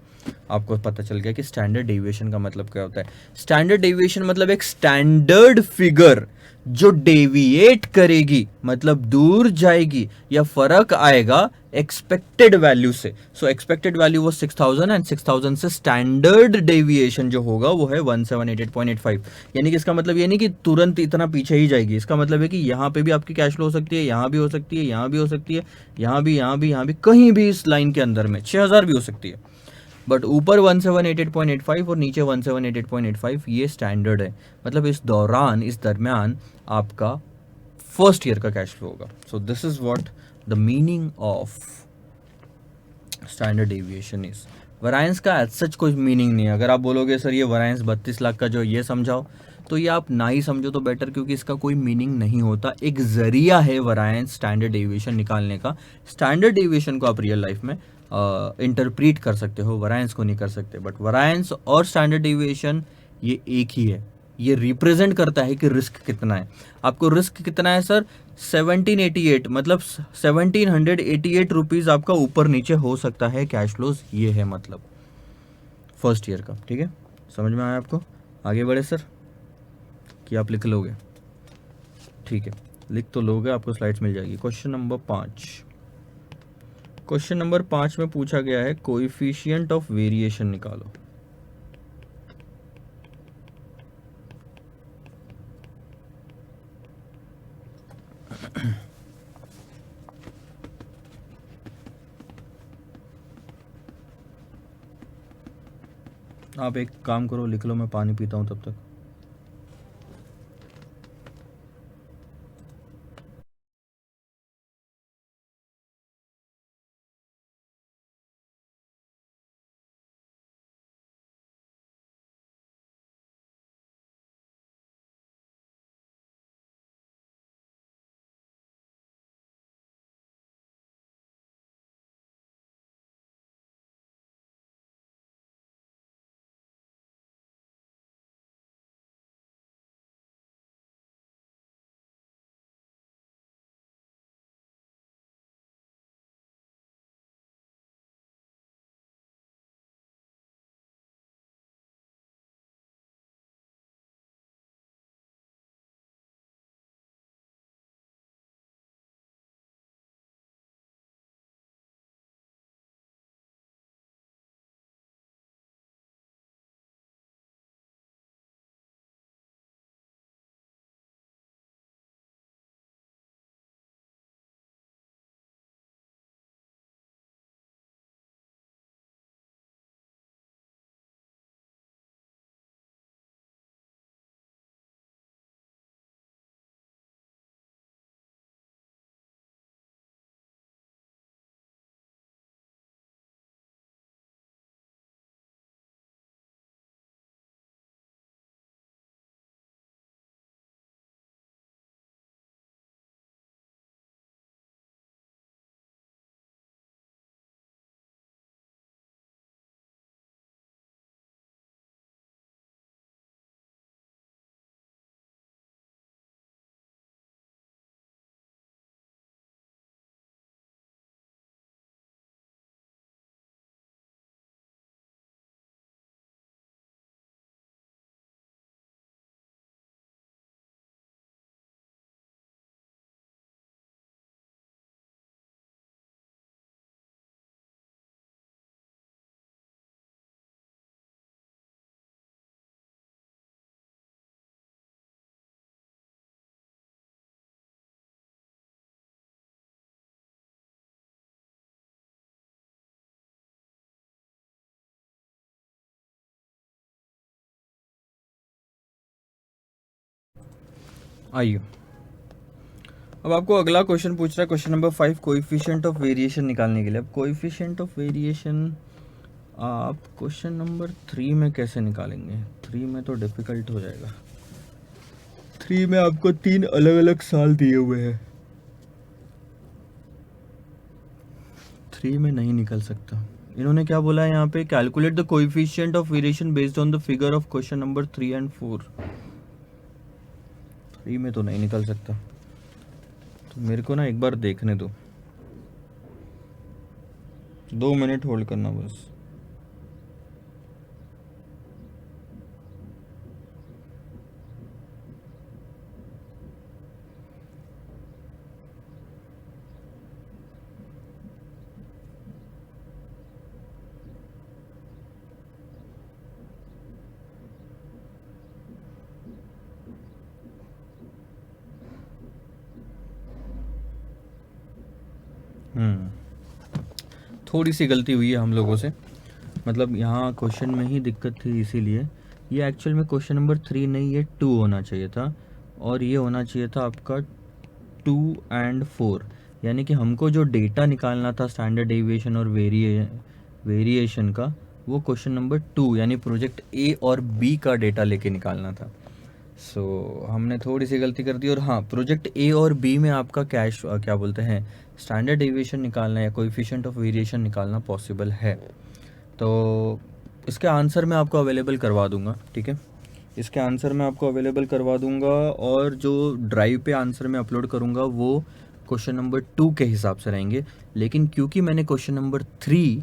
आपको पता चल गया कि स्टैंडर्ड डेविएशन का मतलब क्या होता है। स्टैंडर्ड डेविएशन मतलब एक स्टैंडर्ड फिगर जो डेविएट करेगी, मतलब दूर जाएगी या फर्क आएगा एक्सपेक्टेड वैल्यू से। सो एक्सपेक्टेड वैल्यू वो 6,000 एंड 6,000 से स्टैंडर्ड डेविएशन जो होगा वो है 1788.85। यानी कि इसका मतलब ये नहीं कि तुरंत इतना पीछे ही जाएगी। इसका मतलब है कि यहाँ पे भी आपकी कैश फ्लो हो सकती है, यहाँ भी हो सकती है, यहाँ भी हो सकती है, यहाँ भी, यहाँ भी, यहाँ भी, कहीं भी इस लाइन के अंदर में 6,000 भी हो सकती है। बट ऊपर 1788.85 और नीचे 1788.85 ये स्टैंडर्ड है। मतलब इस दरमियान आपका फर्स्ट ईयर का कैश फ्लो होगा। सो this is what the meaning of standard deviation is. Variance का एज सच कोई मीनिंग नहीं है। अगर आप बोलोगे सर ये वरायंस 32 लाख का जो ये समझाओ, तो ये आप ना ही समझो तो बेटर, क्योंकि इसका कोई मीनिंग नहीं होता। एक जरिया है वरायंस स्टैंडर्ड डेविएशन निकालने का। स्टैंडर्ड डेविएशन को आप रियल लाइफ में इंटरप्रीट कर सकते हो, वरायंस को नहीं कर सकते। बट वरायंस और स्टैंडर्ड डेविएशन ये एक ही है। ये रिप्रेजेंट करता है कि रिस्क कितना है। आपको रिस्क कितना है सर? 1788, मतलब 1788 रुपीज़ आपका ऊपर नीचे हो सकता है कैश फ्लोज। ये है मतलब फर्स्ट ईयर का। ठीक है, समझ में आया आपको? आगे बढ़े सर कि आप लिख लोगे? ठीक है, लिख तो लोगे, आपको स्लाइड्स मिल जाएगी। Question number 5। क्वेश्चन नंबर 5 में पूछा गया है कोएफिशिएंट ऑफ वेरिएशन निकालो। आप एक काम करो, लिख लो, मैं पानी पीता हूँ तब तक। आइए, अब आपको अगला क्वेश्चन पूछ रहा है, question number 5, coefficient of variation निकालने के लिए। अब कोएफिशिएंट ऑफ वेरिएशन आप क्वेश्चन नंबर 3 में कैसे निकालेंगे? 3 में तो डिफिकल्ट हो जाएगा। 3 में आपको 3 अलग अलग साल दिए हुए हैं, 3 में नहीं निकल सकता। इन्होंने क्या बोला है यहाँ पे, calculate the coefficient of variation based on the figure of question number 3 and 4। 3 में तो नहीं निकल सकता, तो मेरे को ना एक बार देखने दो, 2 मिनट होल्ड करना बस। थोड़ी सी गलती हुई है हम लोगों से, मतलब यहाँ क्वेश्चन में ही दिक्कत थी, इसीलिए ये एक्चुअल में क्वेश्चन नंबर 3 नहीं, ये 2 होना चाहिए था, और ये होना चाहिए था आपका 2 एंड 4। यानी कि हमको जो डेटा निकालना था स्टैंडर्ड डेविएशन और वेरिएशन का, वो क्वेश्चन नंबर 2 यानी प्रोजेक्ट ए और बी का डेटा लेके निकालना था। सो हमने थोड़ी सी गलती कर दी। और हाँ, प्रोजेक्ट ए और बी में आपका कैश क्या बोलते हैं, स्टैंडर्ड डेविएशन निकालना या कोएफिशिएंट ऑफ वेरिएशन निकालना पॉसिबल है। तो इसके आंसर मैं आपको अवेलेबल करवा दूंगा, ठीक है, इसके आंसर मैं आपको अवेलेबल करवा दूंगा, और जो ड्राइव पे आंसर मैं अपलोड करूंगा वो क्वेश्चन नंबर 2 के हिसाब से रहेंगे। लेकिन क्योंकि मैंने क्वेश्चन नंबर 3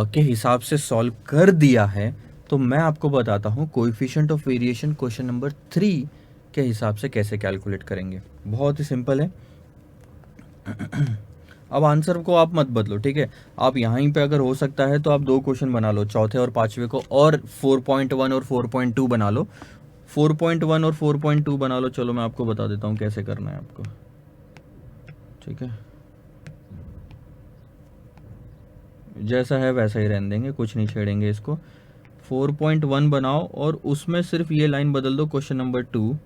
के हिसाब से सॉल्व कर दिया है, तो मैं आपको बताता हूँ coefficient of variation question number 3 के हिसाब से कैसे कैलकुलेट करेंगे। बहुत ही सिंपल है। अब आंसर को आप मत बदलो, ठीक है, आप यहीं पे अगर हो सकता है तो आप 2 क्वेश्चन बना लो, चौथे और पांचवे को, और 4.1 और 4.2 बना लो, 4.1 और 4.2 बना लो। चलो मैं आपको बता देता हूँ कैसे करना है आपको, ठीक है, जैसा है वैसा ही रहने देंगे, कुछ नहीं छेड़ेंगे इसको। 4.1 बनाओ और उसमें सिर्फ ये लाइन बदल दो क्वेश्चन नंबर 2,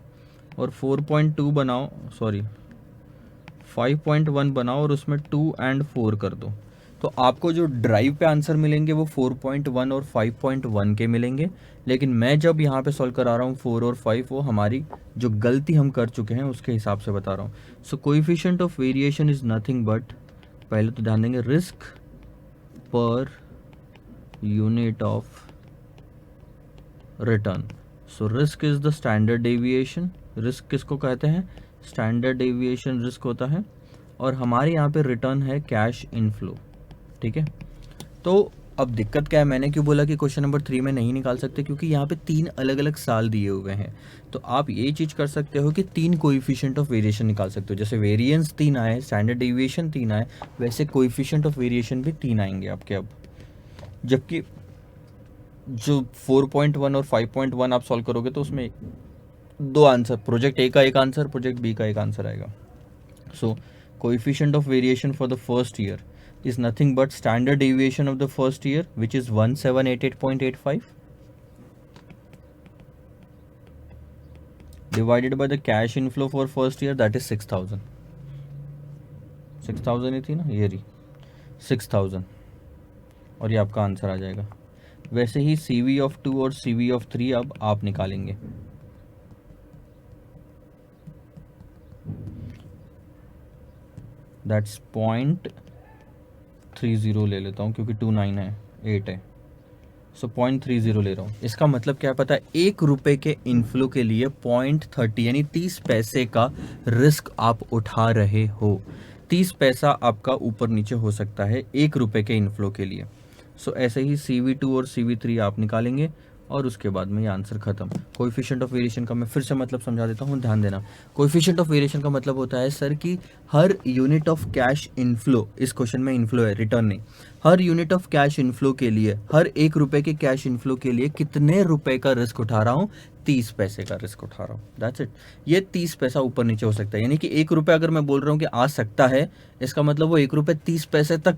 और 4.2 बनाओ, सॉरी 5.1 बनाओ और उसमें 2 एंड 4 कर दो। तो आपको जो ड्राइव पे आंसर मिलेंगे वो 4.1 और 5.1 के मिलेंगे। लेकिन मैं जब यहाँ पे सॉल्व करा रहा हूँ 4 और 5, वो हमारी जो गलती हम कर चुके हैं उसके हिसाब से बता रहा हूँ। So coefficient of variation is nothing but, पहले तो ध्यान देंगे, risk per unit of return. So risk is the standard deviation, risk किसको कहते हैं, स्टैंडर्ड डेविएशन रिस्क होता है, और हमारे यहाँ पे रिटर्न है कैश इनफ्लो, ठीक है। तो अब दिक्कत क्या है, मैंने क्यों बोला कि क्वेश्चन नंबर 3 में नहीं निकाल सकते, क्योंकि यहाँ पे 3 अलग अलग साल दिए हुए हैं। तो आप ये चीज़ कर सकते हो कि 3 कोएफिशिएंट ऑफ वेरिएशन निकाल सकते हो, जैसे वेरिएंस 3 आए, स्टैंडर्ड डेविएशन 3 आए, वैसे कोएफिशिएंट ऑफ वेरिएशन भी 3 आएंगे आपके। अब जबकि जो 4.1 और 5.1 आप सॉल्व करोगे तो उसमें 2 आंसर, प्रोजेक्ट ए का एक आंसर, प्रोजेक्ट बी का एक आंसर आएगा। So coefficient of variation for the first year is nothing but standard deviation of the first year, which is 1788.85 divided by the cash inflow for first year, that is 6000 ही थी ना, ये रही 6000, और ये आपका आंसर आ जाएगा। वैसे ही CV of 2 और CV of 3 अब आप निकालेंगे। दैट्स 0.30 ले लेता हूँ क्योंकि 29 है, 8 है, सो 0.30 ले रहा हूँ। इसका मतलब क्या पता है, 1 रुपए के इनफ्लो के लिए 0.30 यानी 30 पैसे का रिस्क आप उठा रहे हो। 30 पैसा आपका ऊपर नीचे हो सकता है 1 रुपए के इनफ्लो के लिए। सो ऐसे ही CV2 और CV3 आप निकालेंगे, और उसके बाद में ये आंसर खत्म। कोएफिशिएंट ऑफ वेरिएशन का मैं फिर से मतलब समझा देता हूँ, ध्यान देना। कोएफिशिएंट ऑफ वेरिएशन का मतलब होता है सर कि हर यूनिट ऑफ कैश इनफ्लो, इस क्वेश्चन में इनफ्लो है, रिटर्न नहीं, हर यूनिट ऑफ कैश इनफ्लो के लिए, हर 1 रुपए के कैश इनफ्लो के लिए कितने रुपए का रिस्क उठा रहा हूँ, 30 पैसे का रिस्क उठा रहा हूँ। That's it. ये 30 पैसा ऊपर नीचे हो सकता है, यानी कि 1 रुपये अगर मैं बोल रहा हूँ कि आ सकता है, इसका मतलब वो 1 रुपये 30 पैसे तक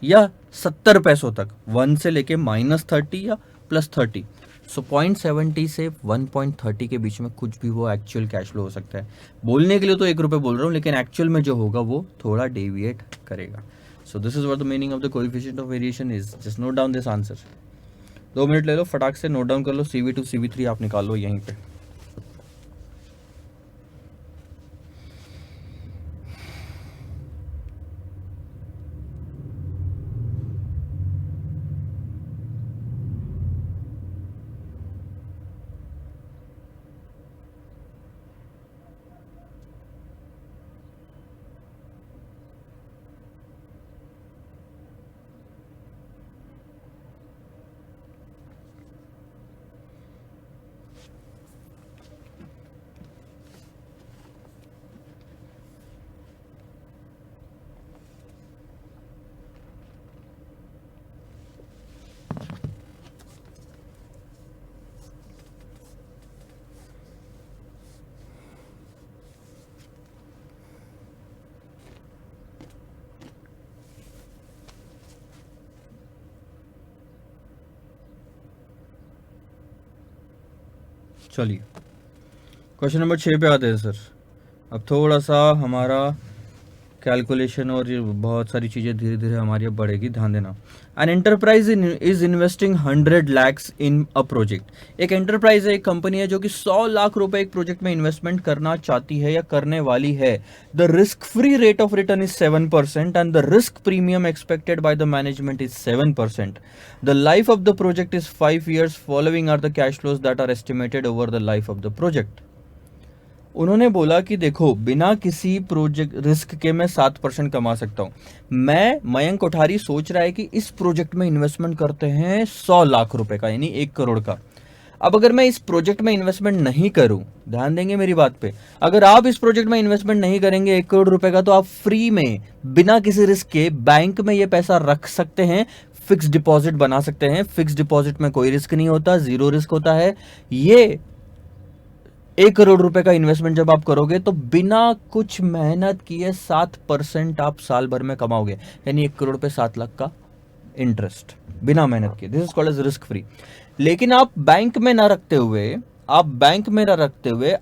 या 70 पैसों तक, 1 से लेके -30 या +30, सो 0.70 से 1.30 के बीच में कुछ भी वो एक्चुअल कैश फ्लो हो सकता है। बोलने के लिए तो 1 रुपये बोल रहा हूँ, लेकिन एक्चुअल में जो होगा वो थोड़ा डेविएट करेगा। सो this is what the meaning of the coefficient of variation is. Just note down this answer. 2 minute ले लो, फटाक से नोट डाउन कर लो। CV2 CV3 आप निकाल लो यहीं पे। चलिए क्वेश्चन नंबर 6 पे आते हैं सर। अब थोड़ा सा हमारा कैलकुलेशन और ये बहुत सारी चीज़ें धीरे धीरे हमारी अब बढ़ेगी, ध्यान देना। An enterprise is investing 100 lakhs in a project. एक एंटरप्राइज है, एक कंपनी है जो कि 100 लाख रुपए एक प्रोजेक्ट में इन्वेस्टमेंट करना चाहती है या करने वाली है। The risk free rate of return is 7% and the risk premium expected by the management is 7%। The life of the project is 5 years। Following are the cash flows that are estimated over the life of the project. उन्होंने बोला कि देखो, बिना किसी project risk के मैं 7% कमा सकता हूं। मैं मयंक कोठारी सोच रहा है कि इस प्रोजेक्ट में इन्वेस्टमेंट करते हैं 100 लाख रुपए का, यानी 1 करोड़ का। अब अगर मैं इस प्रोजेक्ट में इन्वेस्टमेंट नहीं करूं, ध्यान देंगे मेरी बात पे, अगर आप इस प्रोजेक्ट में इन्वेस्टमेंट नहीं करेंगे 1 करोड़ रुपए का, तो आप फ्री में बिना किसी रिस्क के बैंक में ये पैसा रख सकते हैं, फिक्स डिपॉजिट बना सकते हैं। फिक्स डिपॉजिट में कोई रिस्क नहीं होता, जीरो रिस्क होता है। ये 1 करोड़ रुपए का इन्वेस्टमेंट जब आप करोगे तो बिना कुछ मेहनत किए 7% आप साल भर में कमाओगे, यानी 1 करोड़ पे 7 लाख का इंटरेस्ट बिना मेहनत किए। This is called as risk free. लेकिन आप बैंक में ना रखते हुए,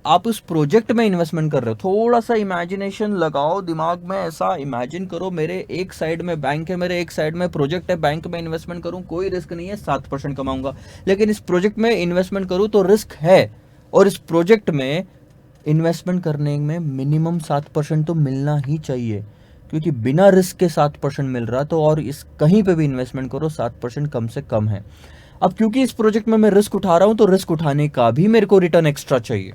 आप उस प्रोजेक्ट में इन्वेस्टमेंट कर रहे हो। थोड़ा सा इमेजिनेशन लगाओ दिमाग में, ऐसा इमेजिन करो, मेरे एक साइड में बैंक है, मेरे एक साइड में प्रोजेक्ट है, बैंक में इन्वेस्टमेंट करूं, कोई रिस्क नहीं है, 7% कमाऊंगा। लेकिन इस प्रोजेक्ट में इन्वेस्टमेंट करूं तो रिस्क है, और इस प्रोजेक्ट में इन्वेस्टमेंट करने में मिनिमम 7% तो मिलना ही चाहिए, क्योंकि बिना रिस्क के 7% मिल रहा, तो और इस कहीं पे भी इन्वेस्टमेंट करो 7% कम से कम है। अब क्योंकि इस प्रोजेक्ट में मैं रिस्क उठा रहा हूं, तो रिस्क उठाने का भी मेरे को रिटर्न एक्स्ट्रा चाहिए।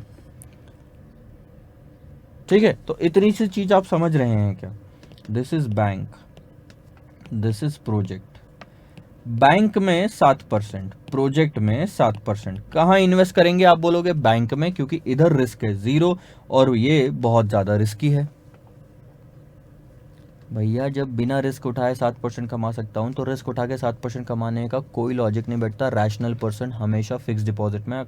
ठीक है, तो इतनी सी चीज आप समझ रहे हैं क्या? This is bank, this is project. Bank में 7%, प्रोजेक्ट में 7%। कहाँ इन्वेस्ट करेंगे आप बोलोगे? बैंक में, क्योंकि इधर रिस्क है 0 और ये बहुत ज्यादा रिस्की है। भैया जब बिना रिस्क उठाए 7% कमा सकता हूं, तो रिस्क उठा के 7% कमाने का कोई लॉजिक नहीं बैठता। रैशनल पर्सन हमेशा फिक्स डिपॉजिट में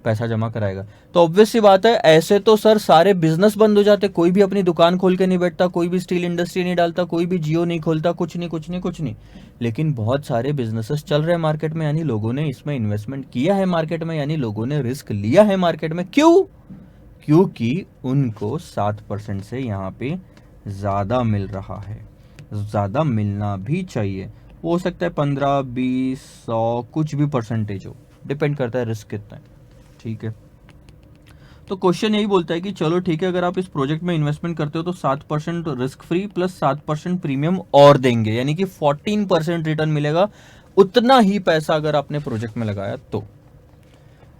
पैसा जमा कराएगा। तो ऑब्वियस सी बात है, ऐसे तो सर सारे बिजनेस बंद हो जाते, कोई भी अपनी दुकान खोल के नहीं बैठता, कोई भी स्टील इंडस्ट्री नहीं डालता, कोई भी जियो नहीं खोलता, कुछ नहीं कुछ नहीं कुछ नहीं। लेकिन बहुत सारे बिजनेसेस चल रहे हैं मार्केट में, यानी लोगों ने इसमें इन्वेस्टमेंट किया है मार्केट में, यानी लोगों ने रिस्क लिया है मार्केट में। क्यों? क्योंकि उनको 7% से यहाँ पे ज़्यादा मिल रहा है। ज़्यादा मिलना भी चाहिए, हो सकता है 15, 20, 100 कुछ भी परसेंटेज हो, डिपेंड करता है रिस्क कितना है। ठीक है, तो क्वेश्चन यही बोलता है कि चलो ठीक है, अगर आप इस प्रोजेक्ट में इन्वेस्टमेंट करते हो तो 7% रिस्क फ्री प्लस 7% प्रीमियम और देंगे, यानी कि 14% रिटर्न मिलेगा। उतना ही पैसा अगर आपने प्रोजेक्ट में लगाया तो।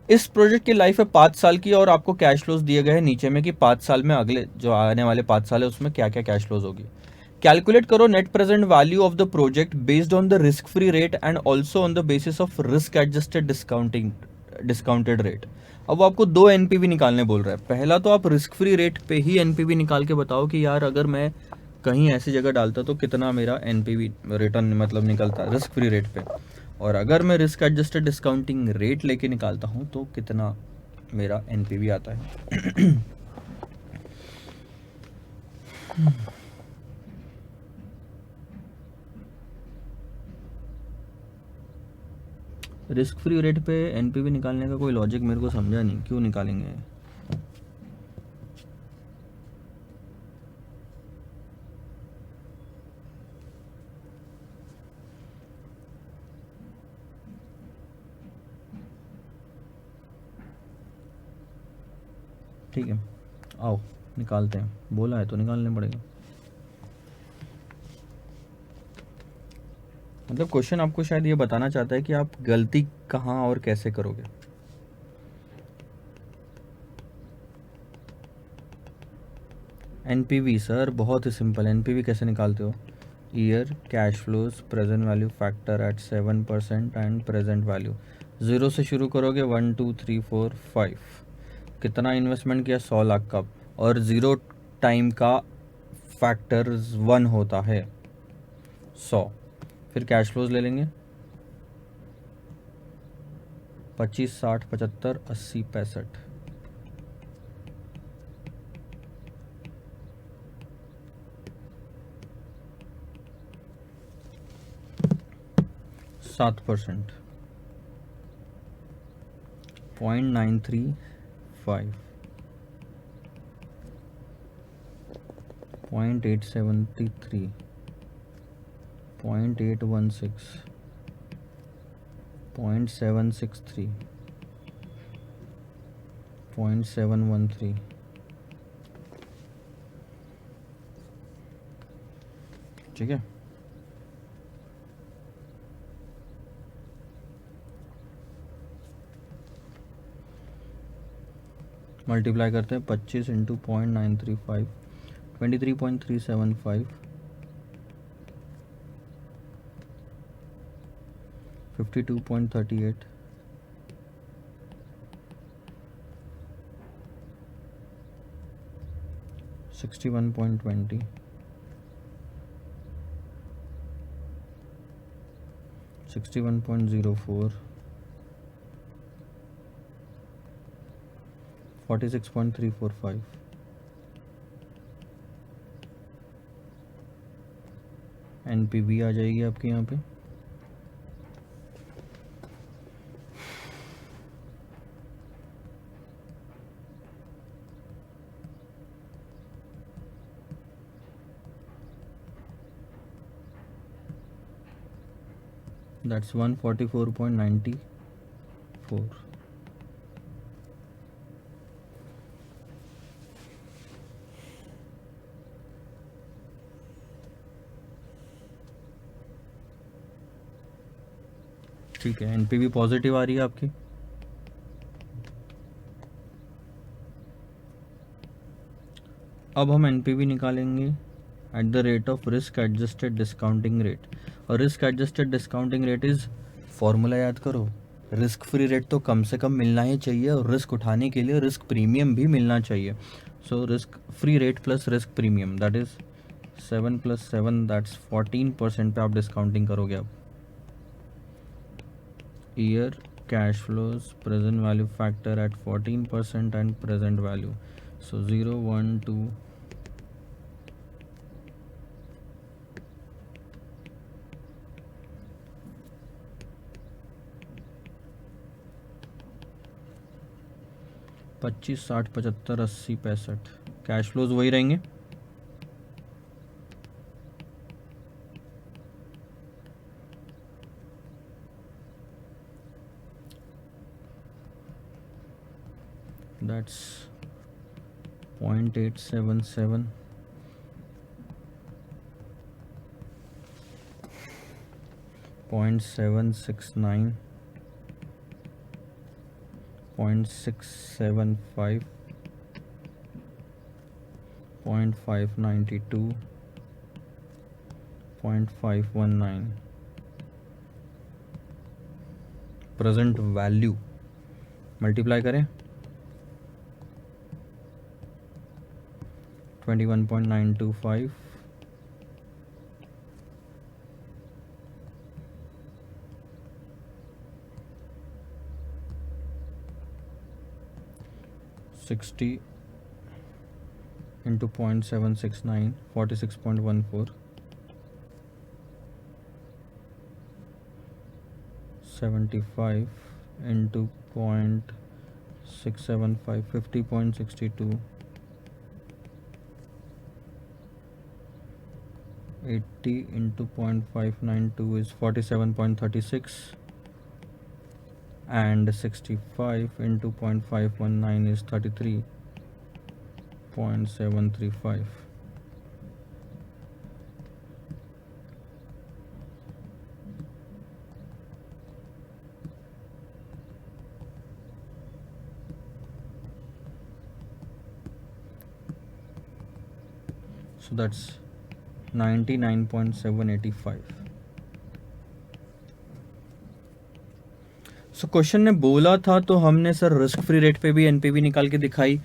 इस प्रोजेक्ट की लाइफ है 5 साल की, और आपको कैश फ्लोज दिए गए हैं नीचे में कि 5 साल में, अगले जो आने वाले 5 साल है उसमें क्या क्या कैश फ्लोज होगी। कैलकुलेट करो net present value of the project based on the risk free rate and also on the basis of risk adjusted discounted rate. अब वो आपको 2 एनपीवी निकालने बोल रहा है। पहला तो आप रिस्क फ्री रेट पे ही एनपीवी निकाल के बताओ कि यार अगर मैं कहीं ऐसी जगह डालता तो कितना मेरा एनपीवी रिटर्न मतलब निकलता रिस्क फ्री रेट पे, और अगर मैं रिस्क एडजस्टेड डिस्काउंटिंग रेट लेके निकालता हूँ तो कितना मेरा एनपीवी आता है। रिस्क फ्री रेट पे एनपीवी निकालने का कोई लॉजिक मेरे को समझा नहीं, क्यों निकालेंगे? ठीक है, आओ निकालते हैं, बोला है तो निकालने पड़ेगा। मतलब क्वेश्चन आपको शायद ये बताना चाहता है कि आप गलती कहाँ और कैसे करोगे। एनपीवी सर बहुत ही सिंपल, एनपीवी कैसे निकालते हो? Year cash flows present value factor at 7% and present value. Zero से शुरू करोगे, 1 2 3 4 5, कितना इन्वेस्टमेंट किया? 100 लाख का, और ज़ीरो टाइम का फैक्टर 1 होता है 100। फिर कैश फ्लोज ले लेंगे, 25 60 75 80 65, 7%, 0.935, 0.873, 0.816, 0.763, 0.713। ठीक है, मल्टीप्लाई करते हैं, 25 इंटू 0.935, 23.375, 52.38, 61.20, 61.04, 46.345। एनपीवी आ जाएगी आपके यहाँ पे। दैट्स 144.94। ठीक है, एनपीवी पॉजिटिव आ रही है आपकी। अब हम एनपीवी निकालेंगे at the rate of risk adjusted discounting rate. और risk adjusted discounting rate is, formula याद करो, रिस्क फ्री रेट तो कम से कम मिलना ही चाहिए, और रिस्क उठाने के लिए रिस्क प्रीमियम भी मिलना चाहिए। So risk free rate plus risk premium, that is 7 + 7, that's 14% पे आप डिस्काउंटिंग करोगे। अब year cash flows present value factor at 14% and present value. So 0 1 2 25 60 75 80 65, cash flows वही रहेंगे। दैट्स 0.877, 0.769, 0.675, 0.592, 0.519। प्रेजेंट वैल्यू मल्टीप्लाई करें, 21.925, 60 into 0.769, 46.14, 75 into 0.675, 50.62, 80 into 0.592 is 47.36, and 65 into 0.519 is 33.735. So that's 99.785. So question ने बोला था तो हमने सर रिस्क फ्री रेट पे भी एनपीवी निकाल के दिखाई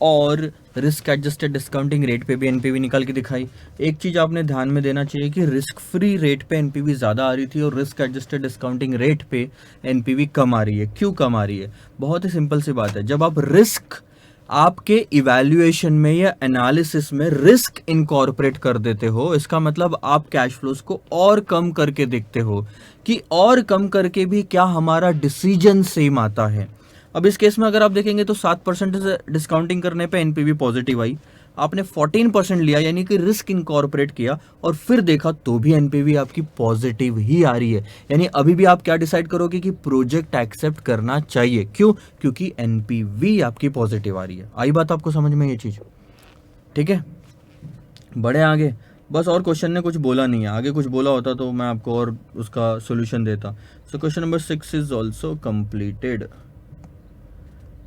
और रिस्क एडजस्टेड डिस्काउंटिंग रेट पे भी एनपीवी निकाल के दिखाई। एक चीज़ आपने ध्यान में देना चाहिए कि रिस्क फ्री रेट पे एनपीवी ज़्यादा आ रही थी और रिस्क एडजस्टेड डिस्काउंटिंग रेट पे एनपीवी कम आ रही है। क्यों कम आ रही है? बहुत ही सिंपल सी बात है, जब आप रिस्क आपके इवैल्यूएशन में या एनालिसिस में रिस्क इनकॉर्पोरेट कर देते हो, इसका मतलब आप कैश फ्लोज को और कम करके देखते हो कि और कम करके भी क्या हमारा डिसीजन सेम आता है। अब इस केस में अगर आप देखेंगे तो 7% डिस्काउंटिंग करने पे एनपीवी पॉजिटिव आई, आपने 14% लिया यानी कि रिस्क इनकॉर्पोरेट किया और फिर देखा तो भी एनपीवी आपकी पॉजिटिव ही आ रही है। यानी अभी भी आप क्या डिसाइड करोगे कि प्रोजेक्ट एक्सेप्ट करना चाहिए। क्यों? क्योंकि एनपीवी आपकी पॉजिटिव आ रही है। आई बात आपको समझ में ये चीज? ठीक है, बढ़े आगे। बस और क्वेश्चन ने कुछ बोला नहीं है, आगे कुछ बोला होता तो मैं आपको और उसका सोल्यूशन देता। So question number 6 is also completed.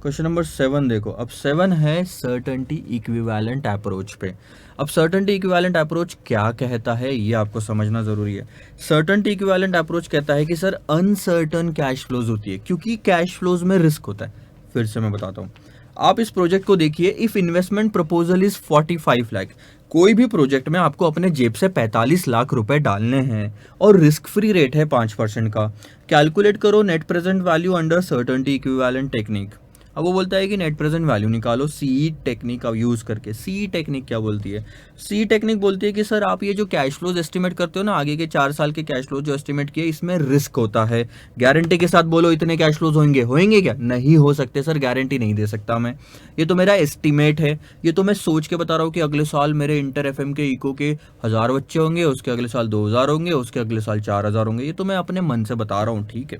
Question number 7 देखो, अब 7 है सर्टेनिटी इक्विवेलेंट अप्रोच पे। अब सर्टेनिटी इक्विवेलेंट अप्रोच क्या कहता है ये आपको समझना जरूरी है। सर्टेनिटी इक्विवेलेंट अप्रोच कहता है कि सर अनसर्टन कैश फ्लोज होती है, क्योंकि कैश फ्लोज में रिस्क होता है। फिर से मैं बताता हूँ, आप इस प्रोजेक्ट को देखिए। If investment proposal is 45 lakh, कोई भी प्रोजेक्ट में आपको अपने जेब से 45 लाख रुपए डालने हैं और रिस्क फ्री रेट है 5% का। कैलकुलेट करो net present value under certainty equivalent technique. अब वो बोलता है कि नेट प्रेजेंट वैल्यू निकालो सीई टेक्निक का यूज करके। सीई टेक्निक क्या बोलती है? सीई टेक्निक बोलती है कि सर आप ये जो कैश फ्लोज एस्टिमेट करते हो ना, आगे के 4 साल के कैश फ्लोज जो एस्टिमेट किए, इसमें रिस्क होता है। गारंटी के साथ बोलो इतने कैश फ्लोज होंगे, होंगे क्या? नहीं हो सकते सर, गारंटी नहीं दे सकता मैं। ये तो मेरा एस्टिमेट है, ये तो मैं सोच के बता रहा हूँ कि अगले साल मेरे इंटर एफएम के इको के 1000 बच्चे होंगे, उसके अगले साल 2000 होंगे, उसके अगले साल 4000 होंगे। ये तो मैं अपने मन से बता रहा हूँ, ठीक है,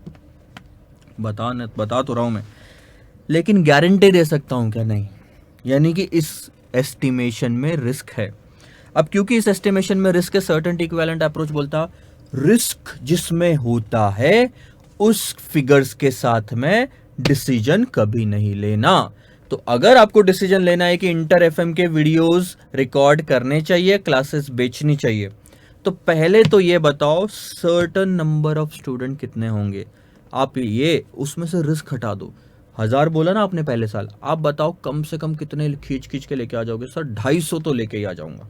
बता तो रहा हूँ मैं, लेकिन गारंटी दे सकता हूं क्या? नहीं। यानी कि इस एस्टिमेशन में रिस्क है। अब क्योंकि इस एस्टिमेशन में रिस्क है, सर्टेनिटी इक्विवेलेंट अप्रोच बोलता रिस्क जिसमें होता है उस फिगर्स के साथ में डिसीजन कभी नहीं लेना। तो अगर आपको डिसीजन लेना है कि इंटर एफएम के वीडियोस रिकॉर्ड करने चाहिए, क्लासेस बेचनी चाहिए, तो पहले तो ये बताओ सर्टन नंबर ऑफ स्टूडेंट कितने होंगे। आप ये उसमें से रिस्क हटा दो। 1000 बोला ना आपने पहले साल, आप बताओ कम से कम कितने खींच खींच के लेके आ जाओगे? सर 250 तो लेके ही आ जाऊंगा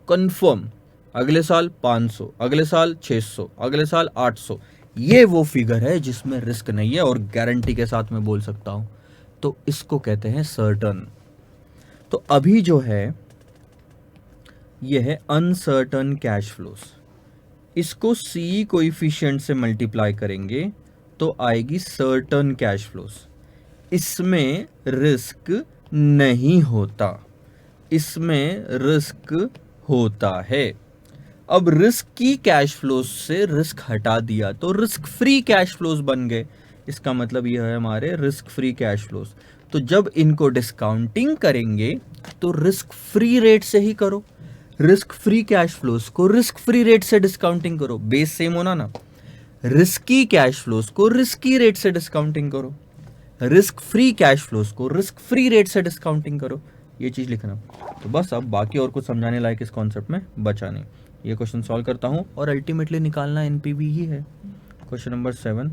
कंफर्म। अगले साल 500, अगले साल 600, अगले साल 800। ये वो फिगर है जिसमें रिस्क नहीं है और गारंटी के साथ मैं बोल सकता हूं, तो इसको कहते हैं सर्टन। तो अभी जो है ये है अनसर्टन कैश फ्लोस। इसको सी कोएफिशिएंट से मल्टीप्लाई करेंगे तो आएगी सर्टन कैश फ्लोस। इसमें रिस्क नहीं होता, इसमें रिस्क होता है। अब रिस्क की कैश फ्लोज से रिस्क हटा दिया तो रिस्क फ्री कैश फ्लोज बन गए। इसका मतलब यह है हमारे रिस्क फ्री कैश फ्लोज। तो जब इनको डिस्काउंटिंग करेंगे तो रिस्क फ्री रेट से ही करो। रिस्क फ्री कैश फ्लोज को रिस्क फ्री रेट से डिस्काउंटिंग करो, बेस सेम होना ना। रिस्की कैश फ्लोज को रिस्की रेट से डिस्काउंटिंग करो, रिस्क फ्री कैश फ्लोज को रिस्क फ्री रेट से डिस्काउंटिंग करो। ये चीज लिखना। तो बस अब बाकी और कुछ समझाने लायक इस कॉन्सेप्ट में बचा नहीं। ये क्वेश्चन सॉल्व करता हूं और अल्टीमेटली निकालना एनपीवी ही है। क्वेश्चन नंबर 7,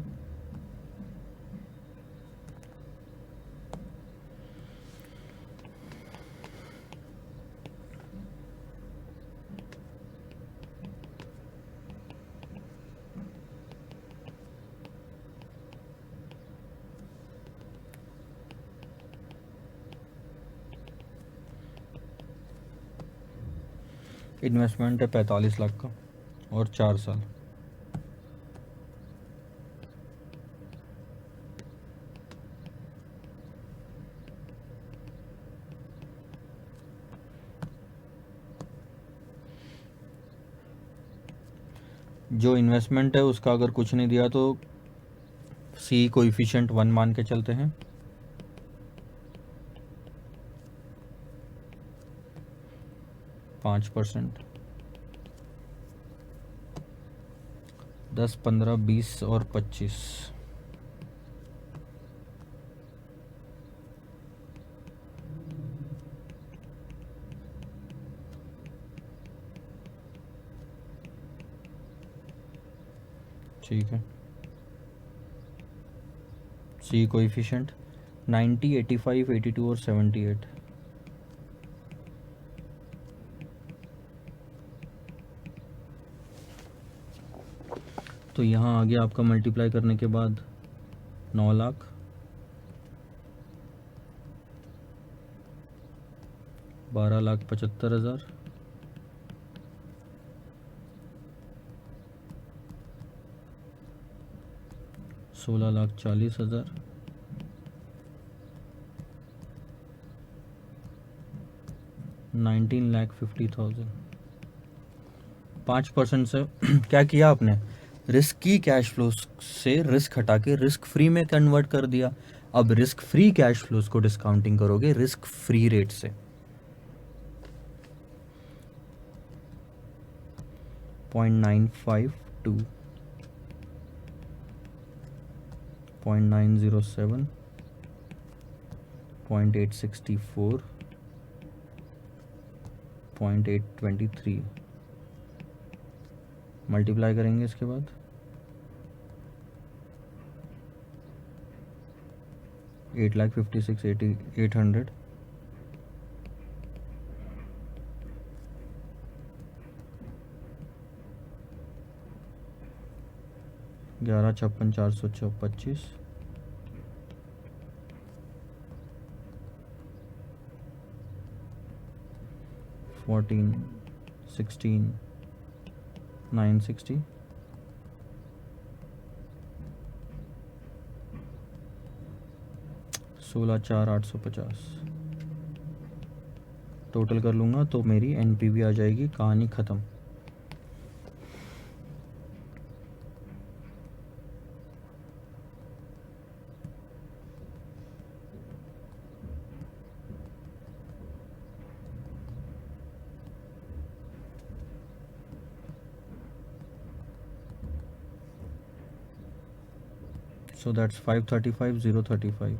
इन्वेस्टमेंट है 45 लाख का और 4 साल। जो इन्वेस्टमेंट है उसका अगर कुछ नहीं दिया तो सी कोएफिशिएंट 1 मान के चलते हैं। पाँच %, 10, 15, 20 और 25। ठीक है, सी कोएफिशिएंट 90, 85, 82 और 78। तो यहाँ आगे आपका मल्टीप्लाई करने के बाद 9 लाख, 12,75,000, 16,40,000, 19,50,000। 5% से क्या किया आपने, रिस्क की कैश फ्लो से रिस्क हटा के रिस्क फ्री में कन्वर्ट कर दिया। अब रिस्क फ्री कैश फ्लोज को डिस्काउंटिंग करोगे रिस्क फ्री रेट से। 0.952, 0.907, 0.864, 0.823 मल्टीप्लाई करेंगे इसके बाद 8,56,800, 11,56,425, 14, 16, 960, 16,4,850 टोटल कर लूँगा तो मेरी एनपीवी आ जाएगी, कहानी ख़त्म। So that's 535,035।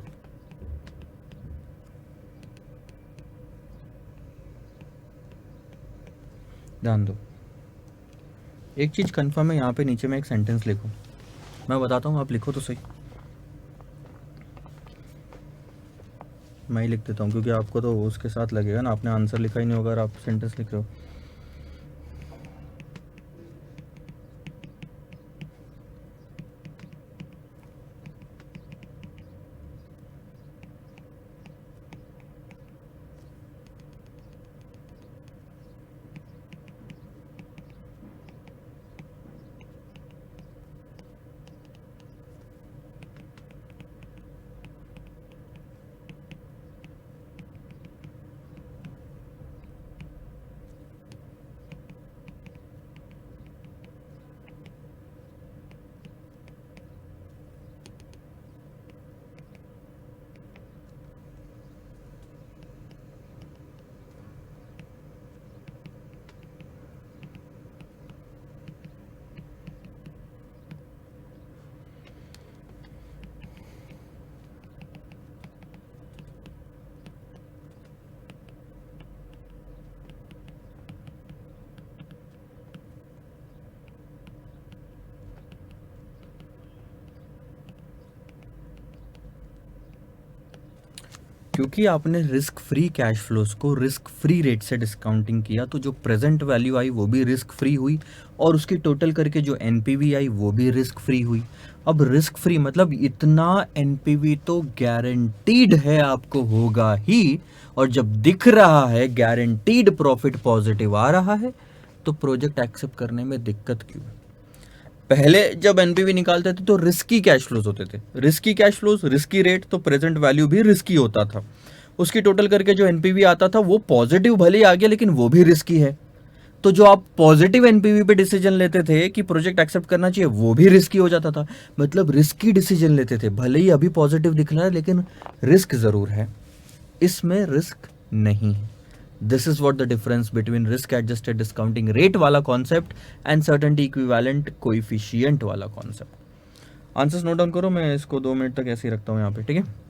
ध्यान दो, एक चीज़ कंफर्म है, यहाँ पे नीचे मैं एक सेंटेंस लिखूँ, मैं बताता हूँ, आप लिखो तो सही। मैं ही लिख देता हूँ क्योंकि आपको तो उसके साथ लगेगा ना, आपने आंसर लिखा ही नहीं होगा और आप सेंटेंस लिख रहे हो। क्योंकि आपने रिस्क फ्री कैश फ्लोज को रिस्क फ्री रेट से डिस्काउंटिंग किया, तो जो प्रेजेंट वैल्यू आई वो भी रिस्क फ्री हुई और उसकी टोटल करके जो एनपीवी आई वो भी रिस्क फ्री हुई। अब रिस्क फ्री मतलब इतना एनपीवी तो गारंटीड है आपको होगा ही, और जब दिख रहा है गारंटीड प्रॉफिट पॉजिटिव आ रहा है तो प्रोजेक्ट एक्सेप्ट करने में दिक्कत क्यों? पहले जब एनपीवी निकालते थे तो रिस्की कैश फ्लोज होते थे, risky cash flows, risky rate, तो प्रेजेंट वैल्यू भी रिस्की होता था। उसकी टोटल करके जो एनपीवी आता था वो पॉजिटिव भले ही आ गया लेकिन वो भी रिस्की है। तो जो आप पॉजिटिव एनपीवी पे डिसीजन लेते थे कि प्रोजेक्ट एक्सेप्ट करना चाहिए, वो भी रिस्की हो जाता था। मतलब रिस्की डिसीजन लेते थे, भले ही अभी पॉजिटिव दिख रहा है लेकिन रिस्क ज़रूर है, इसमें रिस्क नहीं है। This is what the difference between risk adjusted discounting rate वाला concept and certainty equivalent coefficient वाला कॉन्सेप्ट। आंसर्स नोट डाउन करो, मैं इसको 2 मिनट तक ऐसे ही रखता हूँ यहाँ पे, ठीक है।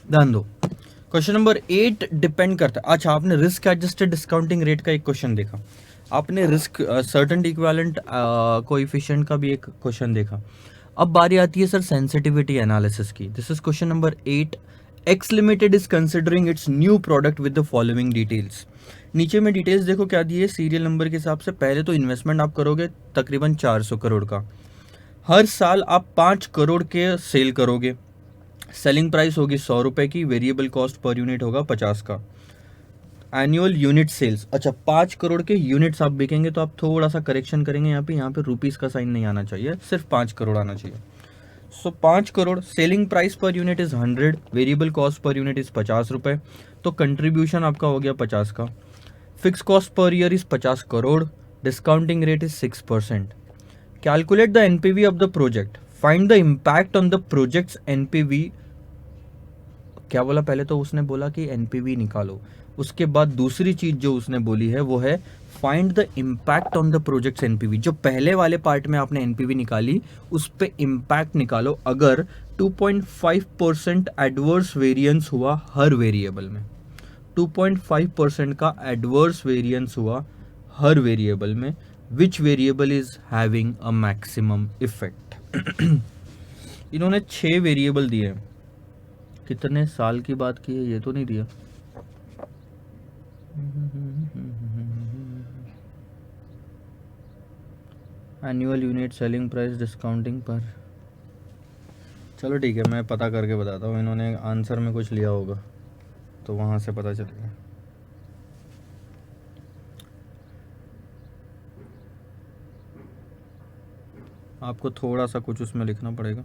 ध्यान दो, क्वेश्चन नंबर 8 डिपेंड करता है। अच्छा, आपने रिस्क एडजस्टेड डिस्काउंटिंग रेट का एक क्वेश्चन देखा, आपने रिस्क सर्टेन इक्विवेलेंट कोएफिशिएंट का भी एक क्वेश्चन देखा। अब बारी आती है सर सेंसिटिविटी एनालिसिस की। This is question number 8। X limited is considering it's new product with the following details. नीचे में डिटेल्स देखो क्या दी है सीरियल नंबर के हिसाब से। पहले तो इन्वेस्टमेंट आप करोगे तकरीबन 400 करोड़ का, हर साल आप 5 करोड़ के सेल करोगे, सेलिंग प्राइस होगी 100 रुपए की, वेरिएबल कॉस्ट पर यूनिट होगा 50 का। एनुअल यूनिट सेल्स, अच्छा 5 करोड़ के यूनिट्स आप बिकेंगे, तो आप थोड़ा सा करेक्शन करेंगे यहाँ पे रुपीस का साइन नहीं आना चाहिए, सिर्फ 5 करोड़ आना चाहिए। सो 5 crore, selling price per unit is 100, variable cost per unit is 50 रुपए, तो कंट्रीब्यूशन आपका हो गया 50 का। Fix cost per year is 50 crore, discounting rate is 6%। Calculate the NPV of the project, find the impact on the projects NPV. क्या बोला, पहले तो उसने बोला कि एनपीवी निकालो, उसके बाद दूसरी चीज जो उसने बोली है वो है find the impact on the projects NPV. जो पहले वाले पार्ट में आपने एनपीवी निकाली उस पे इम्पैक्ट निकालो, अगर 2.5% एडवर्स वेरिएंस हुआ हर वेरिएबल में, 2.5% का एडवर्स वेरिएंस हुआ हर वेरिएबल में, which variable is having a maximum effect. इन्होंने 6 वेरिएबल दिए हैं, कितने साल की बात की है ये तो नहीं दिया। Annual unit, selling price, discounting पर, चलो ठीक है मैं पता करके बताता हूँ। इन्होंने आंसर में कुछ लिया होगा तो वहाँ से पता चलेगा। आपको थोड़ा सा कुछ उसमें लिखना पड़ेगा।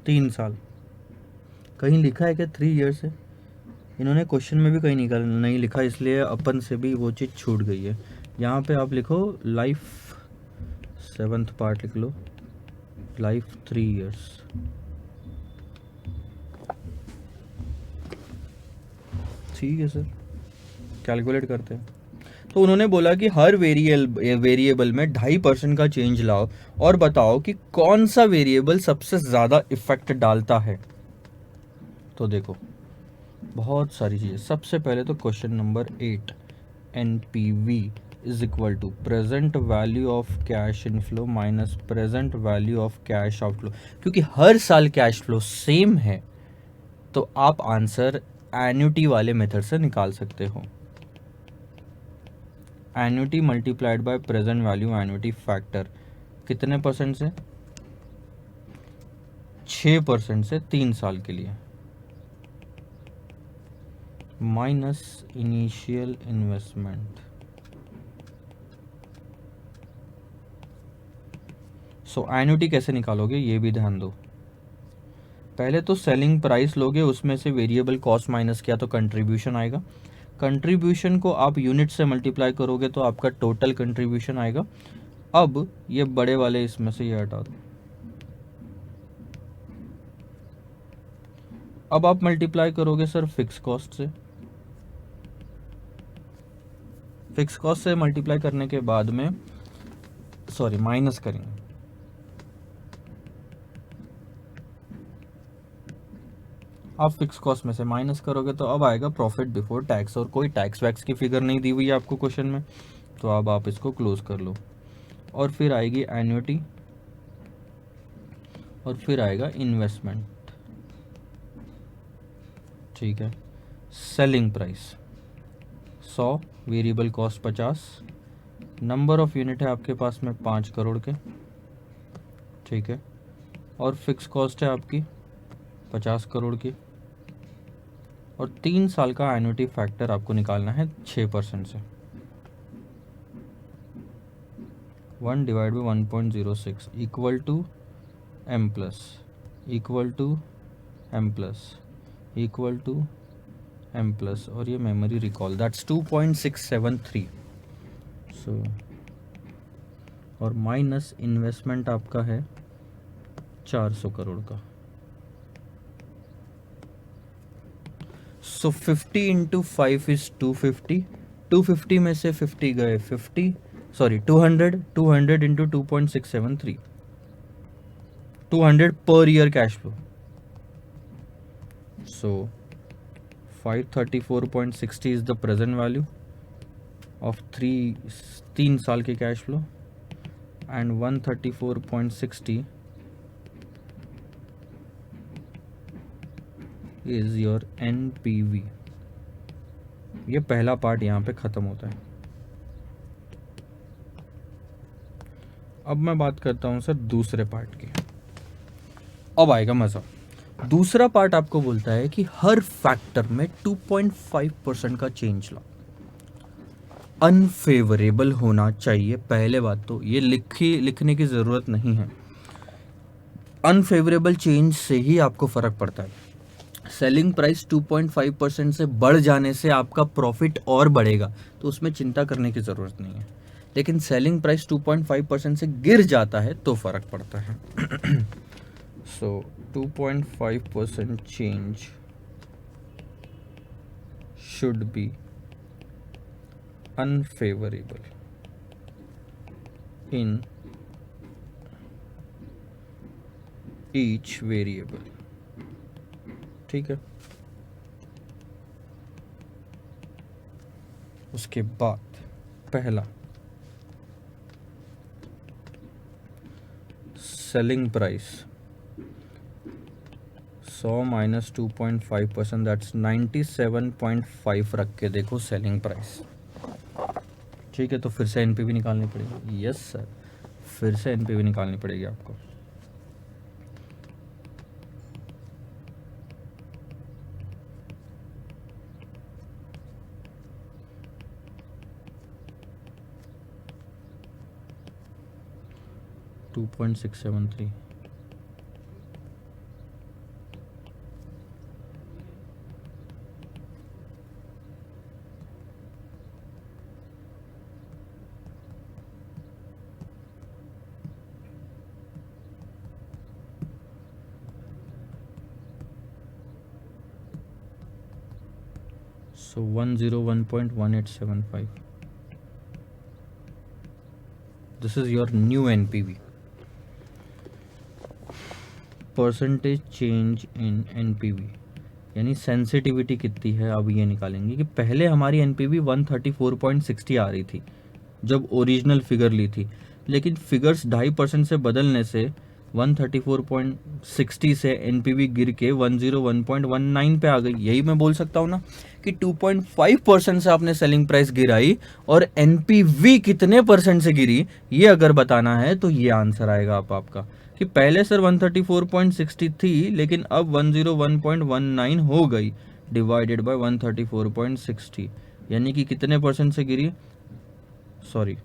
तीन साल कहीं लिखा है क्या 3 ईयर्स है? इन्होंने क्वेश्चन में भी कहीं नहीं लिखा, इसलिए अपन से भी वो चीज़ छूट गई है। यहाँ पे आप लिखो लाइफ, 7th पार्ट लिख लो, लाइफ 3 ईयर्स। ठीक है सर, कैलकुलेट करते हैं। तो उन्होंने बोला कि हर वेरिएबल में 2.5% का चेंज लाओ और बताओ कि कौन सा वेरिएबल सबसे ज़्यादा इफेक्ट डालता है। तो देखो बहुत सारी चीज़ें। सबसे पहले तो question number 8, NPV is equal to present value of cash inflow minus present value of cash outflow. क्योंकि हर साल कैश फ्लो सेम है तो आप आंसर एन्युटी वाले मेथड से निकाल सकते हो। Annuity multiplied by present value annuity factor, कितने परसेंट से? 6% से 3 साल के लिए, माइनस इनिशियल इन्वेस्टमेंट। सो एन्युटी कैसे निकालोगे ये भी ध्यान दो। पहले तो सेलिंग प्राइस लोगे, उसमें से वेरिएबल कॉस्ट माइनस किया तो कंट्रीब्यूशन आएगा। कंट्रीब्यूशन को आप यूनिट से मल्टीप्लाई करोगे तो आपका टोटल कंट्रीब्यूशन आएगा। अब ये बड़े वाले इसमें से ये हटा दो। अब आप मल्टीप्लाई करोगे सर फिक्स कॉस्ट से। फिक्स कॉस्ट से मल्टीप्लाई करने के बाद में माइनस करेंगे। आप फिक्स कॉस्ट में से माइनस करोगे तो अब आएगा प्रॉफिट बिफोर टैक्स, और कोई टैक्स वैक्स की फिगर नहीं दी हुई है आपको क्वेश्चन में, तो अब आप इसको क्लोज कर लो। और फिर आएगी एन्युटी और फिर आएगा इन्वेस्टमेंट। ठीक है, selling price 100, variable cost 50, number of unit है आपके पास में 5 करोड़ के। ठीक है, और फिक्स कॉस्ट है आपकी 50 करोड़ की, और 3 साल का एन्युटी फैक्टर आपको निकालना है 6% से। 1 divide by 1.06 equal to M plus equal to M plus, और ये मेमोरी रिकॉल दैट्स 2.673। सो और माइनस इन्वेस्टमेंट आपका है 400 करोड़ का। सो 50 इंटू 5 इज 250। 250 में से 50 गए 50, sorry 200, 200 into 2.673, 200 per year cash flow. So 534.60 is the present value of 3 साल के cash flow, and 134.60 is your NPV। ये पहला पार्ट यहाँ पे ख़त्म होता है। अब मैं बात करता हूँ सर दूसरे पार्ट की। अब आएगा मज़ा। दूसरा पार्ट आपको बोलता है कि हर फैक्टर में 2.5% का चेंज ला। अनफेवरेबल होना चाहिए, पहले बात तो ये लिखने की ज़रूरत नहीं है। अनफेवरेबल चेंज से ही आपको फ़र्क पड़ता है। सेलिंग प्राइस 2.5% से बढ़ जाने से आपका प्रॉफिट और बढ़ेगा, तो उसमें चिंता करने की ज़रूरत नहीं है। लेकिन सेलिंग प्राइस 2.5% से गिर जाता है तो फ़र्क पड़ता है। सो 2.5% change should be unfavourable in each variable. ठीक है। उसके बाद पहला, सेलिंग प्राइस 100 माइनस 2.5%, दैट्स 97.5 रख के देखो सेलिंग प्राइस। ठीक है, तो फिर से एनपीवी निकालनी पड़ेगी। यस सर, फिर से एनपीवी निकालनी पड़ेगी आपको। To 2.673। So 101.1875. This is your new NPV. Percentage change in NPV यानी सेंसिटिविटी कितनी है, अब ये निकालेंगे कि पहले हमारी NPV 134.60 आ रही थी जब ओरिजिनल फिगर ली थी, लेकिन फिगर्स 2.5% से बदलने से 134.60 से NPV गिर के 101.19 पे आ गई। यही मैं बोल सकता हूँ ना कि 2.5% से आपने सेलिंग प्राइस गिराई और NPV कितने परसेंट से गिरी, ये अगर बताना है तो ये आंसर आएगा आपका कि पहले सर 134.60 थी लेकिन अब 101.19 हो गई, डिवाइडेड बाय 134.60, यानी कि कितने परसेंट से गिरी, सॉरी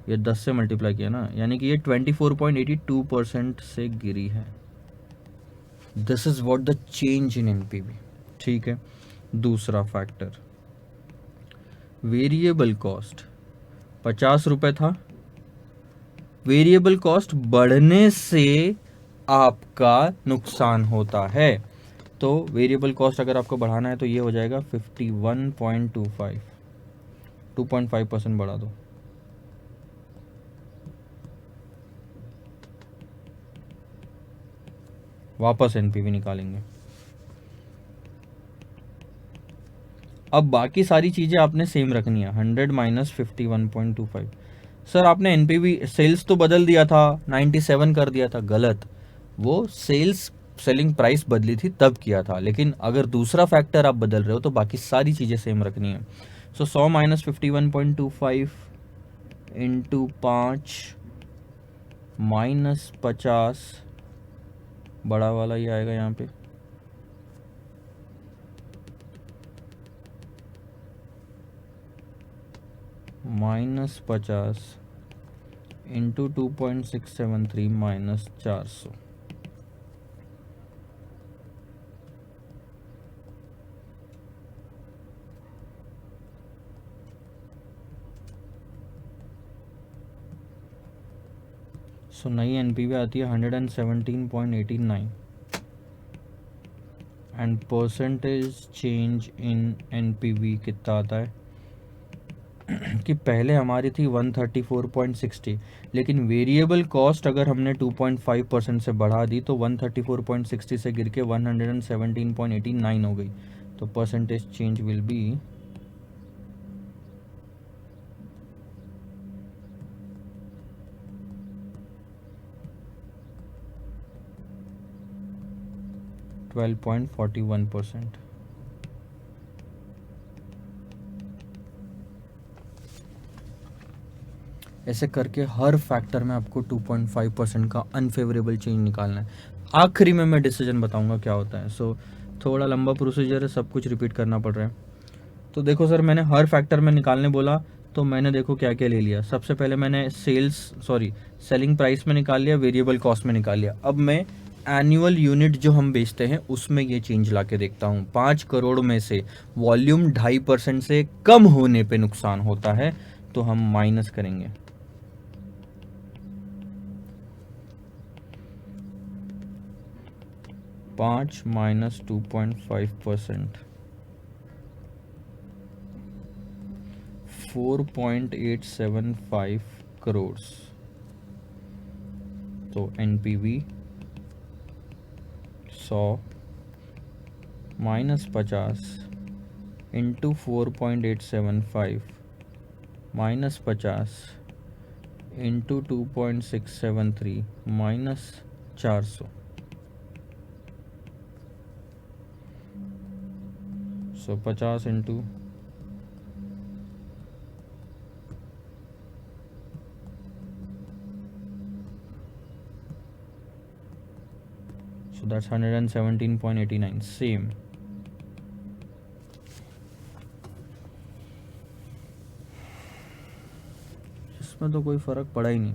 ये 10 से मल्टीप्लाई किया ना, यानी कि ये 24.82% से गिरी है। This is what the change in NPV. ठीक है। दूसरा फैक्टर, वेरिएबल कॉस्ट 50 रुपए था, वेरिएबल कॉस्ट बढ़ने से आपका नुकसान होता है, तो वेरिएबल कॉस्ट अगर आपको बढ़ाना है तो ये हो जाएगा 51.25, 2.5% बढ़ा दो। वापस एनपीवी निकालेंगे। अब बाकी सारी चीज़ें आपने सेम रखनी है, 100 माइनस 51.25। सर आपने एनपीवी सेल्स तो बदल दिया था, 97 कर दिया था, गलत। वो सेल्स सेलिंग प्राइस बदली थी तब किया था, लेकिन अगर दूसरा फैक्टर आप बदल रहे हो तो बाकी सारी चीज़ें सेम रखनी है। सो 100 माइनस 51.25 इंटू 5 माइनस 50, बड़ा वाला ये आएगा यहाँ पे, माइनस 50 इंटू 2.673 माइनस 400। सो नई एनपीवी आती है 117.89 and percentage change in NPV कितना आता है कि पहले हमारी थी 134.60, लेकिन वेरिएबल कॉस्ट अगर हमने 2.5% से बढ़ा दी तो 134.60 से गिर के 117.89 हो गई. तो परसेंटेज चेंज विल बी 12.41%. ऐसे करके हर फैक्टर में आपको 2.5% का अनफेवरेबल चेंज निकालना है. आखिरी में मैं डिसीजन बताऊंगा क्या होता है. सो थोड़ा लंबा प्रोसीजर है, सब कुछ रिपीट करना पड़ रहा है. तो देखो सर, मैंने हर फैक्टर में निकालने बोला तो मैंने देखो क्या क्या ले लिया. सबसे पहले मैंने सेलिंग प्राइस में निकाल लिया, वेरिएबल कॉस्ट में निकाल लिया. अब मैं एनुअल यूनिट जो हम बेचते हैं उसमें ये चेंज ला के देखता हूँ. 5 करोड़ में से वॉल्यूम 2.5% से कम होने पे नुकसान होता है, तो हम माइनस करेंगे. 5 माइनस 2.5%, 4.875 करोड़. तो NPV 100 minus 50 into 4.875 minus 50 into 2.673 minus 400. So 50 into so that's 117.89 same. इसमें तो कोई फर्क पड़ा ही नहीं.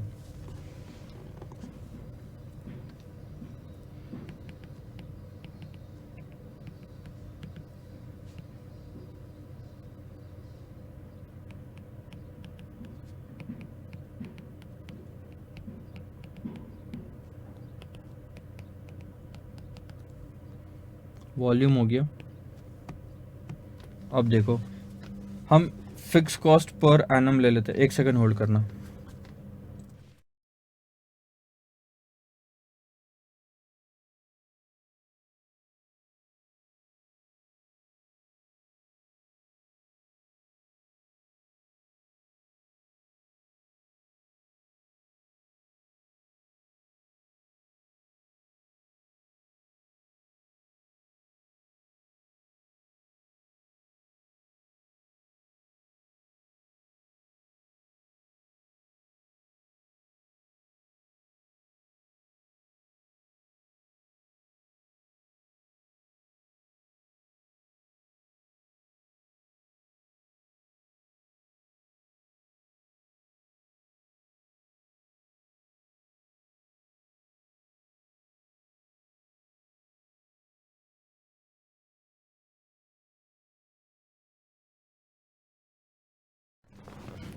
वॉल्यूम हो गया. अब देखो, हम फिक्स कॉस्ट पर एनम ले लेते हैं. एक सेकंड होल्ड करना.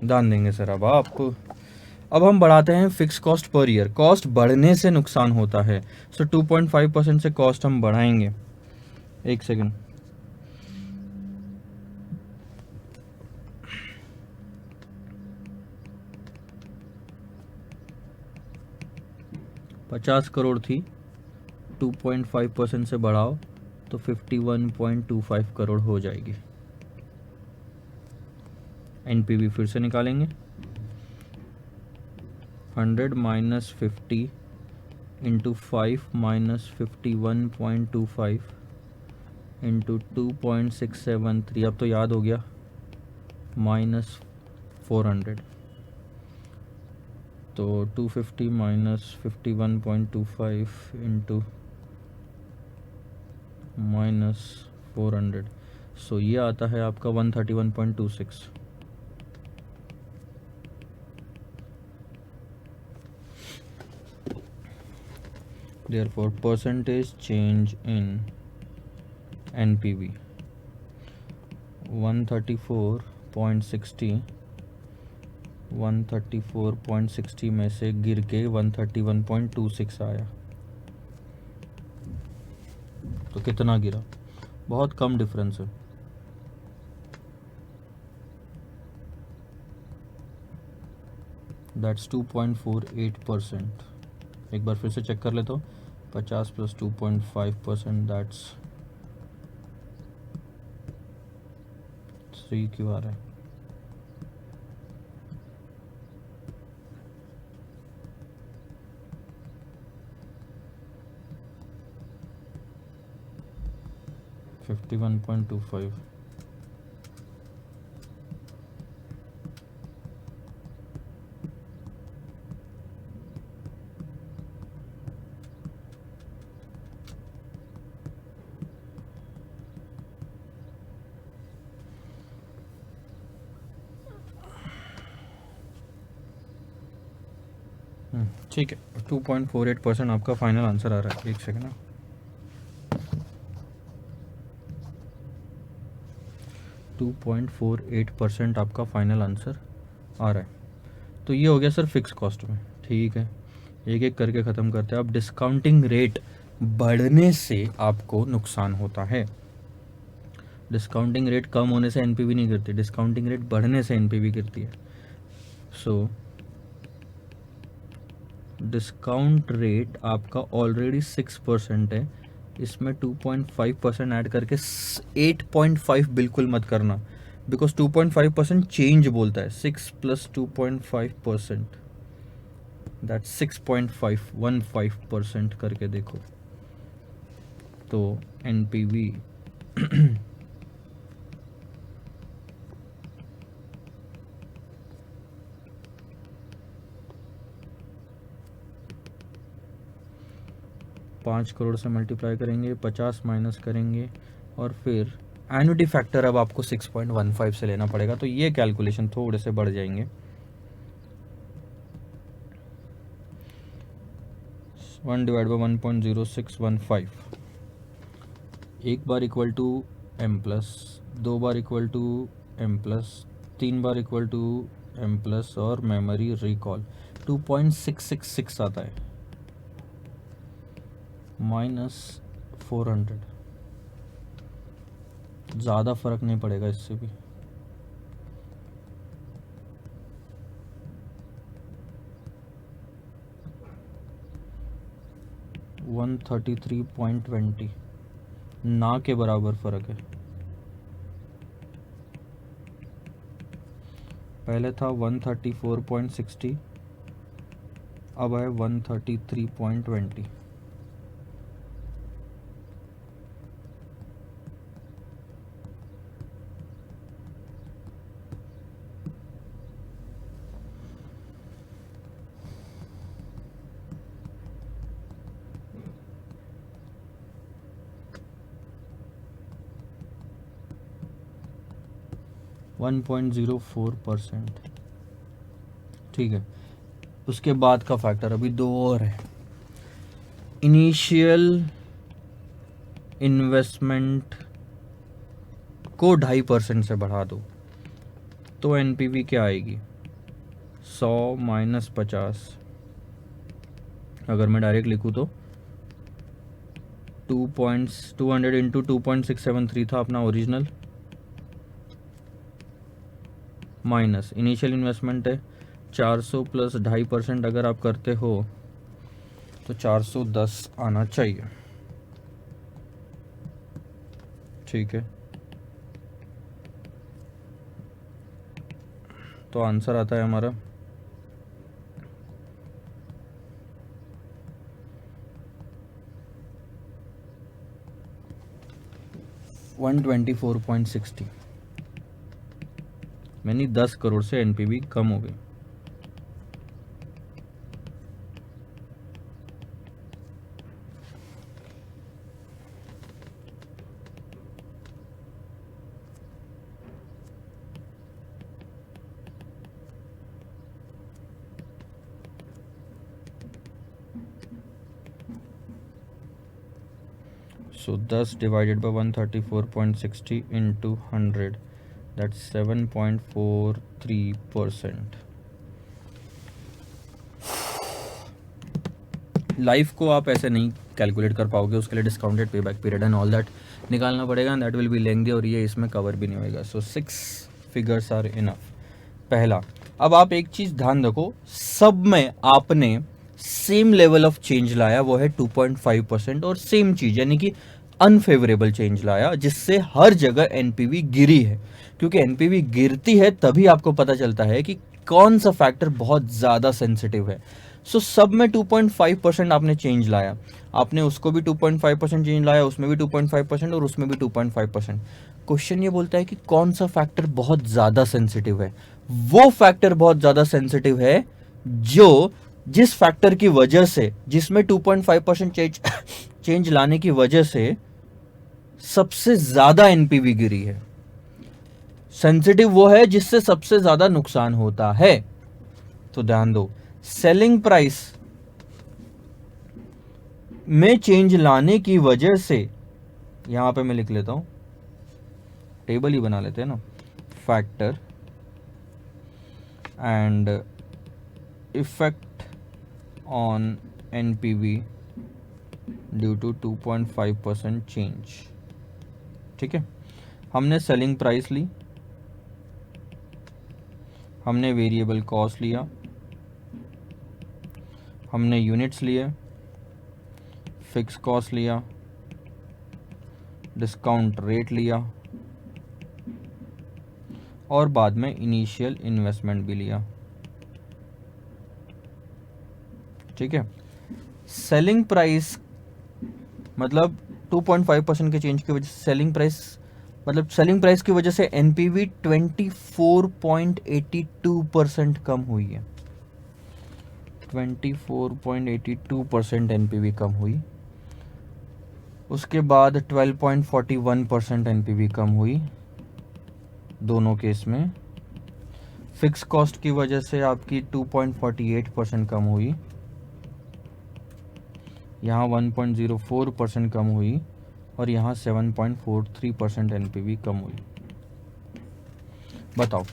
ध्यान देंगे सर. अब हम बढ़ाते हैं fix cost per year. Cost बढ़ने से नुकसान होता है, सो 2.5% से कॉस्ट हम बढ़ाएंगे. एक सेकंड. ₹50 करोड़ थी, 2.5% से बढ़ाओ तो 51.25 करोड़ हो जाएगी. एनपीवी फिर से निकालेंगे. 100 माइनस 50 इंटू 5 माइनस 51.25 इंटू 2.673. अब तो याद हो गया. माइनस 400. तो 250 माइनस 51.25 इंटू माइनस 400. सो ये आता है आपका 131.26. Therefore, percentage change in NPV 134.60 134.60 में से गिर के 131.26 आया, तो कितना गिरा? बहुत कम डिफरेंस है। दैट्स 2.48%। एक बार फिर से चेक कर लेता हूँ। 50 + 2.5%, दैट्स 3 क्यों आ रहा है? $51.25। ठीक है, 2.48% आपका फाइनल आंसर आ रहा है। एक सेकेंड ना, 2.48% आपका फाइनल आंसर आ रहा है। तो ये हो गया सर फिक्स कॉस्ट में। ठीक है, एक एक करके ख़त्म करते हैं। अब डिस्काउंटिंग रेट बढ़ने से आपको नुकसान होता है। डिस्काउंटिंग रेट कम होने से एनपीवी नहीं गिरती, डिस्काउंटिंग रेट बढ़ने से एनपीवी गिरती है। सो डिस्काउंट रेट आपका ऑलरेडी 6% है, इसमें 2.5% ऐड करके 8.5 बिल्कुल मत करना, बिकॉज 2.5% चेंज बोलता है। 6 + 2.5%, दैट 6.515% करके देखो, तो एनपीवी 5 करोड़ से मल्टीप्लाई करेंगे, 50 माइनस करेंगे, और फिर एन्युटी फैक्टर अब आपको 6.15 से लेना पड़ेगा। तो ये कैलकुलेशन थोड़े से बढ़ जाएंगे। 1/1.0615, एक बार इक्वल टू m+, 2 बार इक्वल टू m+, 3 बार इक्वल टू m+, और मेमोरी रिकॉल 2.666 आता है, -400। ज़्यादा फर्क नहीं पड़ेगा इससे भी। $133.20 ना के बराबर फ़र्क है। पहले था 134.60, अब है 133.20। %1.04। ठीक है, उसके बाद का फैक्टर अभी दो और है। इनिशियल इन्वेस्टमेंट को 2.5% से बढ़ा दो, तो एनपीवी क्या आएगी? 100 - 50। अगर मैं डायरेक्ट लिखूँ तो 200 इंटू 2.673 था अपना ओरिजिनल, माइनस इनिशियल इन्वेस्टमेंट है 400 + 2.5% अगर आप करते हो तो 410 आना चाहिए। ठीक है, तो आंसर आता है हमारा 124.60, यानी 10 करोड़ से एनपीवी कम हो गई। So 10 divided by 134.60 into 100, that's 7.43%. Life को आप ऐसे नहीं कैलकुलेट कर पाओगे, उसके लिए discounted pay back period and all that निकालना पड़ेगा, एंड दैट विल बी लेंदी, और ये इसमें कवर भी नहीं होएगा। सो 6 फिगर्स आर इनफ। पहला, अब आप एक चीज़ ध्यान रखो, सब में आपने सेम लेवल ऑफ चेंज लाया, वो है 2.5%, और सेम चीज़ यानी कि अनफेवरेबल चेंज लाया, जिससे हर जगह एनपीवी गिरी है। क्योंकि एनपीवी गिरती है तभी आपको पता चलता है कि कौन सा फैक्टर बहुत ज़्यादा सेंसिटिव है। सो सब में 2.5% आपने चेंज लाया, आपने उसको भी 2.5% चेंज लाया, उसमें भी 2.5% और उसमें भी 2.5%। क्वेश्चन ये बोलता है कि कौन सा फैक्टर बहुत ज़्यादा सेंसिटिव है। वो फैक्टर बहुत ज़्यादा सेंसिटिव है जो जिस फैक्टर की वजह से, जिसमें 2.5% चेंज लाने की वजह से सबसे ज़्यादा एनपीवी गिरी है। सेंसिटिव वो है जिससे सबसे ज़्यादा नुकसान होता है। तो ध्यान दो, सेलिंग प्राइस में चेंज लाने की वजह से, यहां पे मैं लिख लेता हूं, टेबल ही बना लेते हैं ना, factor and effect on NPV due to 2.5% change. ठीक है, हमने सेलिंग प्राइस ली, हमने वेरिएबल कॉस्ट लिया, हमने यूनिट्स लिए, फिक्स कॉस्ट लिया, डिस्काउंट रेट लिया, और बाद में इनिशियल इन्वेस्टमेंट भी लिया। ठीक है, सेलिंग प्राइस मतलब 2.5% के चेंज की वजह से सेलिंग प्राइस, मतलब सेलिंग प्राइस की वजह से एनपीवी 24.82% कम हुई है। 24.82% एनपीवी कम हुई। उसके बाद 12.41% एनपीवी कम हुई दोनों केस में। फिक्स कॉस्ट की वजह से आपकी 2.48% कम हुई, यहाँ 1.04% कम हुई, और यहाँ 7.43% एनपीवी कम हुई। बताओ,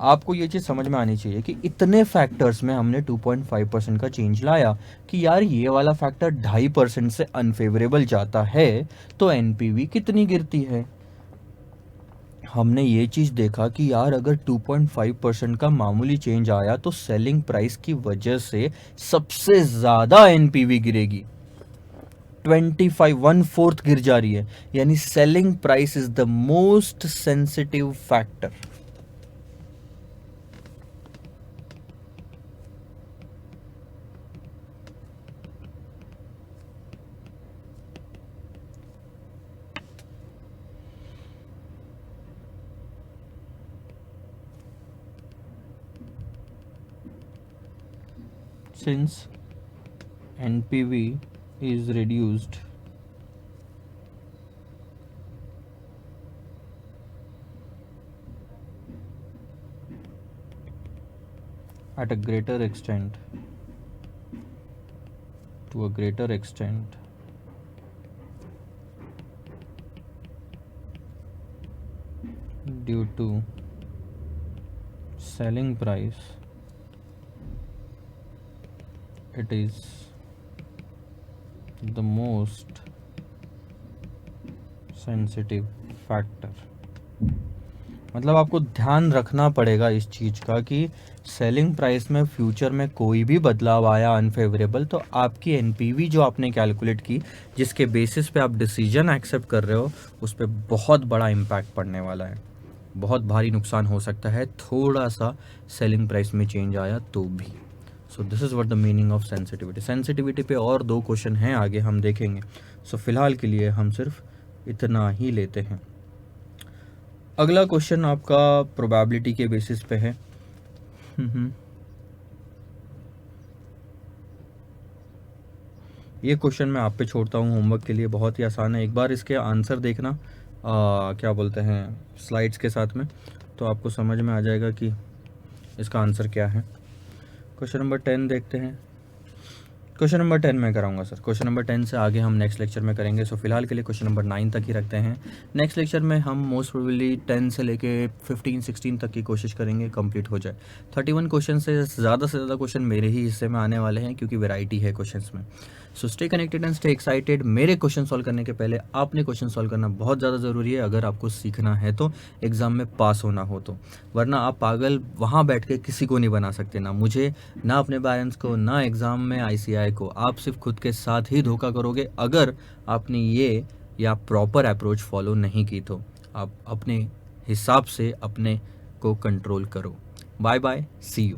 आपको ये चीज़ समझ में आनी चाहिए कि इतने फैक्टर्स में हमने 2.5% का चेंज लाया कि यार ये वाला फैक्टर 2.5% से अनफेवरेबल जाता है तो एनपीवी कितनी गिरती है। हमने ये चीज़ देखा कि यार अगर 2.5% का मामूली चेंज आया तो सेलिंग प्राइस की वजह से सबसे ज़्यादा एनपीवी गिरेगी। 25 1/4 गिर जा रही है, यानी selling price is the most sensitive factor. Since NPV is reduced at a greater extent, to a greater extent, due to selling price, it is the most sensitive factor। मतलब आपको ध्यान रखना पड़ेगा इस चीज़ का कि सेलिंग प्राइस में future में कोई भी बदलाव आया अनफेवरेबल तो आपकी एनपीवी जो आपने कैलकुलेट की, जिसके बेसिस पे आप डिसीजन एक्सेप्ट कर रहे हो, उस पर बहुत बड़ा इम्पैक्ट पड़ने वाला है, बहुत भारी नुकसान हो सकता है थोड़ा सा सेलिंग प्राइस में चेंज आया तो भी। So this is what the meaning of sensitivity. Sensitivity पे और 2 क्वेश्चन हैं आगे हम देखेंगे। सो फिलहाल के लिए हम सिर्फ इतना ही लेते हैं। अगला क्वेश्चन आपका प्रोबेबिलिटी के बेसिस पे है। ये क्वेश्चन मैं आप पे छोड़ता हूँ होमवर्क के लिए, बहुत ही आसान है। एक बार इसके आंसर देखना क्या बोलते हैं स्लाइड्स के साथ में, तो आपको समझ में आ जाएगा कि इसका आंसर क्या है। क्वेश्चन नंबर 10 देखते हैं। क्वेश्चन नंबर 10 मैं कराऊंगा सर। क्वेश्चन नंबर 10 से आगे हम नेक्स्ट लेक्चर में करेंगे। सो फिलहाल के लिए क्वेश्चन नंबर 9 तक ही रखते हैं। नेक्स्ट लेक्चर में हम मोस्ट प्रोबेबली 10 से लेके 15-16 तक की कोशिश करेंगे कंप्लीट हो जाए। 31 क्वेश्चन से ज़्यादा क्वेश्चन मेरे ही हिस्से में आने वाले हैं क्योंकि वैरायटी है क्वेश्चंस में। So stay connected and stay excited. मेरे क्वेश्चन सॉल्व करने के पहले आपने क्वेश्चन सॉल्व करना बहुत ज़्यादा ज़रूरी है अगर आपको सीखना है तो, एग्ज़ाम में पास होना हो तो। वरना आप पागल वहाँ बैठ के किसी को नहीं बना सकते, ना मुझे, ना अपने पेरेंट्स को, ना एग्ज़ाम में ICI को। आप सिर्फ खुद के साथ ही धोखा करोगे अगर आपने ये या प्रॉपर अप्रोच फॉलो नहीं की तो। आप अपने हिसाब से अपने को कंट्रोल करो। Bye bye, see you.